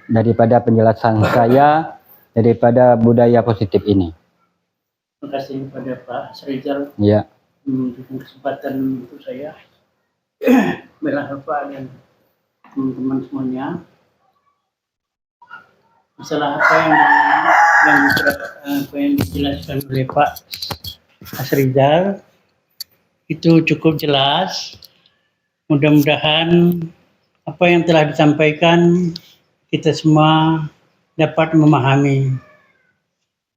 daripada penjelasan saya daripada budaya positif ini. Terima kasih kepada Pak Asrizal Ya, memberikan kesempatan untuk saya bela Bapak dan teman-teman semuanya. Masalah apa yang dijelaskan oleh Pak Asrizal itu cukup jelas. Mudah-mudahan apa yang telah disampaikan kita semua dapat memahami.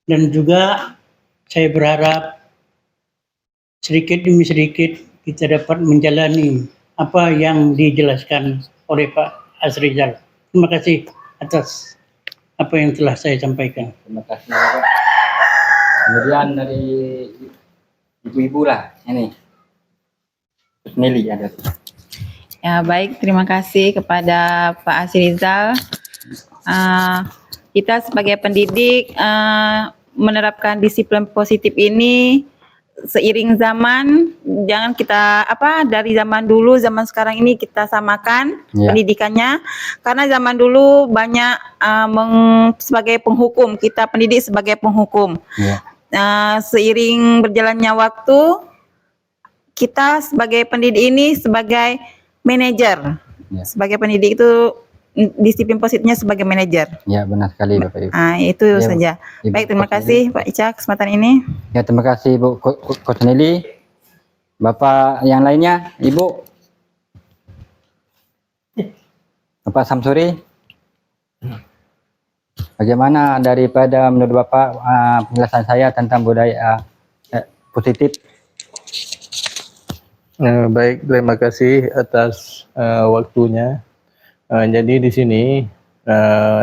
Dan juga saya berharap sedikit demi sedikit kita dapat menjalani apa yang dijelaskan oleh Pak Asrizal. Terima kasih atas apa yang telah saya sampaikan. terima kasih Bapak. Kemudian dari ibu-ibu lah, ini Nelly ada. Ya, baik, terima kasih kepada Pak Asrizal. Kita sebagai pendidik menerapkan disiplin positif ini seiring zaman, jangan kita dari zaman dulu, zaman sekarang ini kita samakan pendidikannya, karena zaman dulu banyak sebagai penghukum, kita pendidik sebagai penghukum. Seiring berjalannya waktu, kita sebagai pendidik ini sebagai manajer. Sebagai pendidik itu disiplin positifnya sebagai manajer. Ya, benar sekali Bapak Ibu. Itu Ya, saja. Ibu Baik, terima Coach kasih Pak Ica kesempatan ini. Ya, terima kasih Bu Coach Nelly. Bapak yang lainnya, Ibu. Bapak Samsuri. Bagaimana daripada menurut Bapak penjelasan saya tentang budaya positif? Baik, terima kasih atas waktunya. Jadi di sini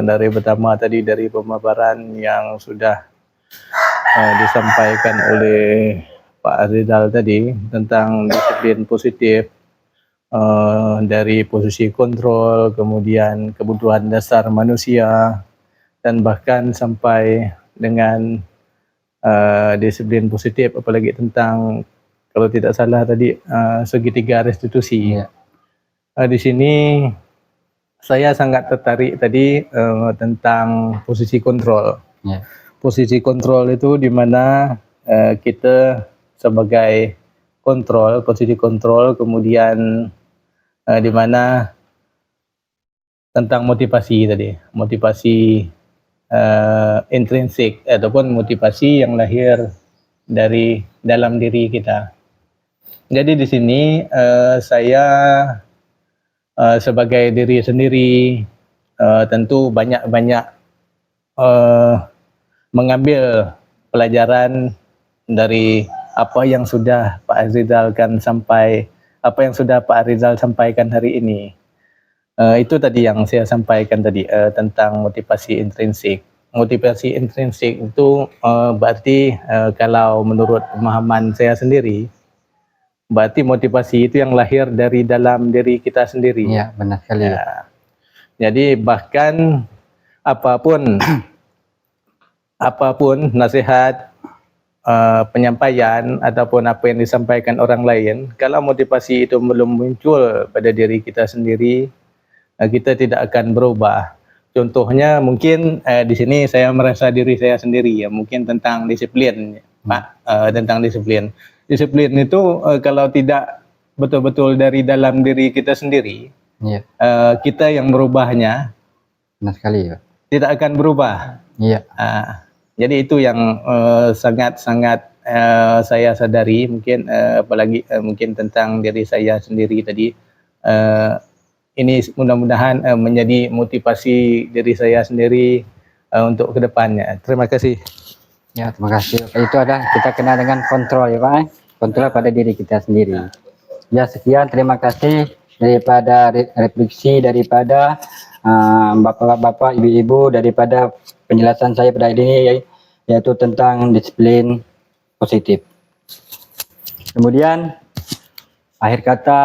dari pertama tadi dari pemaparan yang sudah disampaikan oleh Pak Asrizal tadi tentang disiplin positif, dari posisi kontrol, kemudian kebutuhan dasar manusia, dan bahkan sampai dengan disiplin positif, apalagi tentang kalau tidak salah tadi segitiga restitusi. Di sini saya sangat tertarik tadi tentang posisi kontrol. Posisi kontrol itu di mana kita sebagai kontrol, posisi kontrol, kemudian di mana tentang motivasi tadi, motivasi intrinsik ataupun motivasi yang lahir dari dalam diri kita. Jadi di sini saya sebagai diri sendiri tentu banyak-banyak mengambil pelajaran dari apa yang sudah Pak Asrizal sampaikan hari ini. Itu tadi yang saya sampaikan tadi tentang motivasi intrinsik. Motivasi intrinsik itu berarti kalau menurut pemahaman saya sendiri, berarti motivasi itu yang lahir dari dalam diri kita sendiri. Iya, benar sekali. Jadi bahkan apapun nasihat, penyampaian ataupun apa yang disampaikan orang lain, kalau motivasi itu belum muncul pada diri kita sendiri, kita tidak akan berubah. Contohnya mungkin di sini saya merasa diri saya sendiri, ya mungkin tentang disiplin, Pak, tentang disiplin. Disiplin itu kalau tidak betul-betul dari dalam diri kita sendiri, kita yang merubahnya, benar sekali, Pak, tidak akan berubah. Jadi itu yang sangat-sangat saya sadari, mungkin apalagi mungkin tentang diri saya sendiri tadi. Ini mudah-mudahan menjadi motivasi diri saya sendiri untuk kedepannya. Terima kasih. Ya, terima kasih. Itu ada kita kenal dengan kontrol, ya Pak. Kontrol pada diri kita sendiri. Ya, sekian, terima kasih daripada refleksi daripada bapak-bapak, ibu-ibu, daripada penjelasan saya pada ini, yaitu tentang disiplin positif. Kemudian akhir kata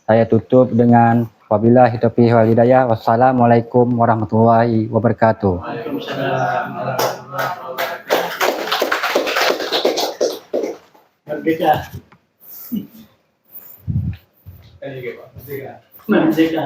saya tutup dengan wabillahi taufiq wal hidayah. Wassalamualaikum warahmatullahi wabarakatuh. Merdeka. Merdeka.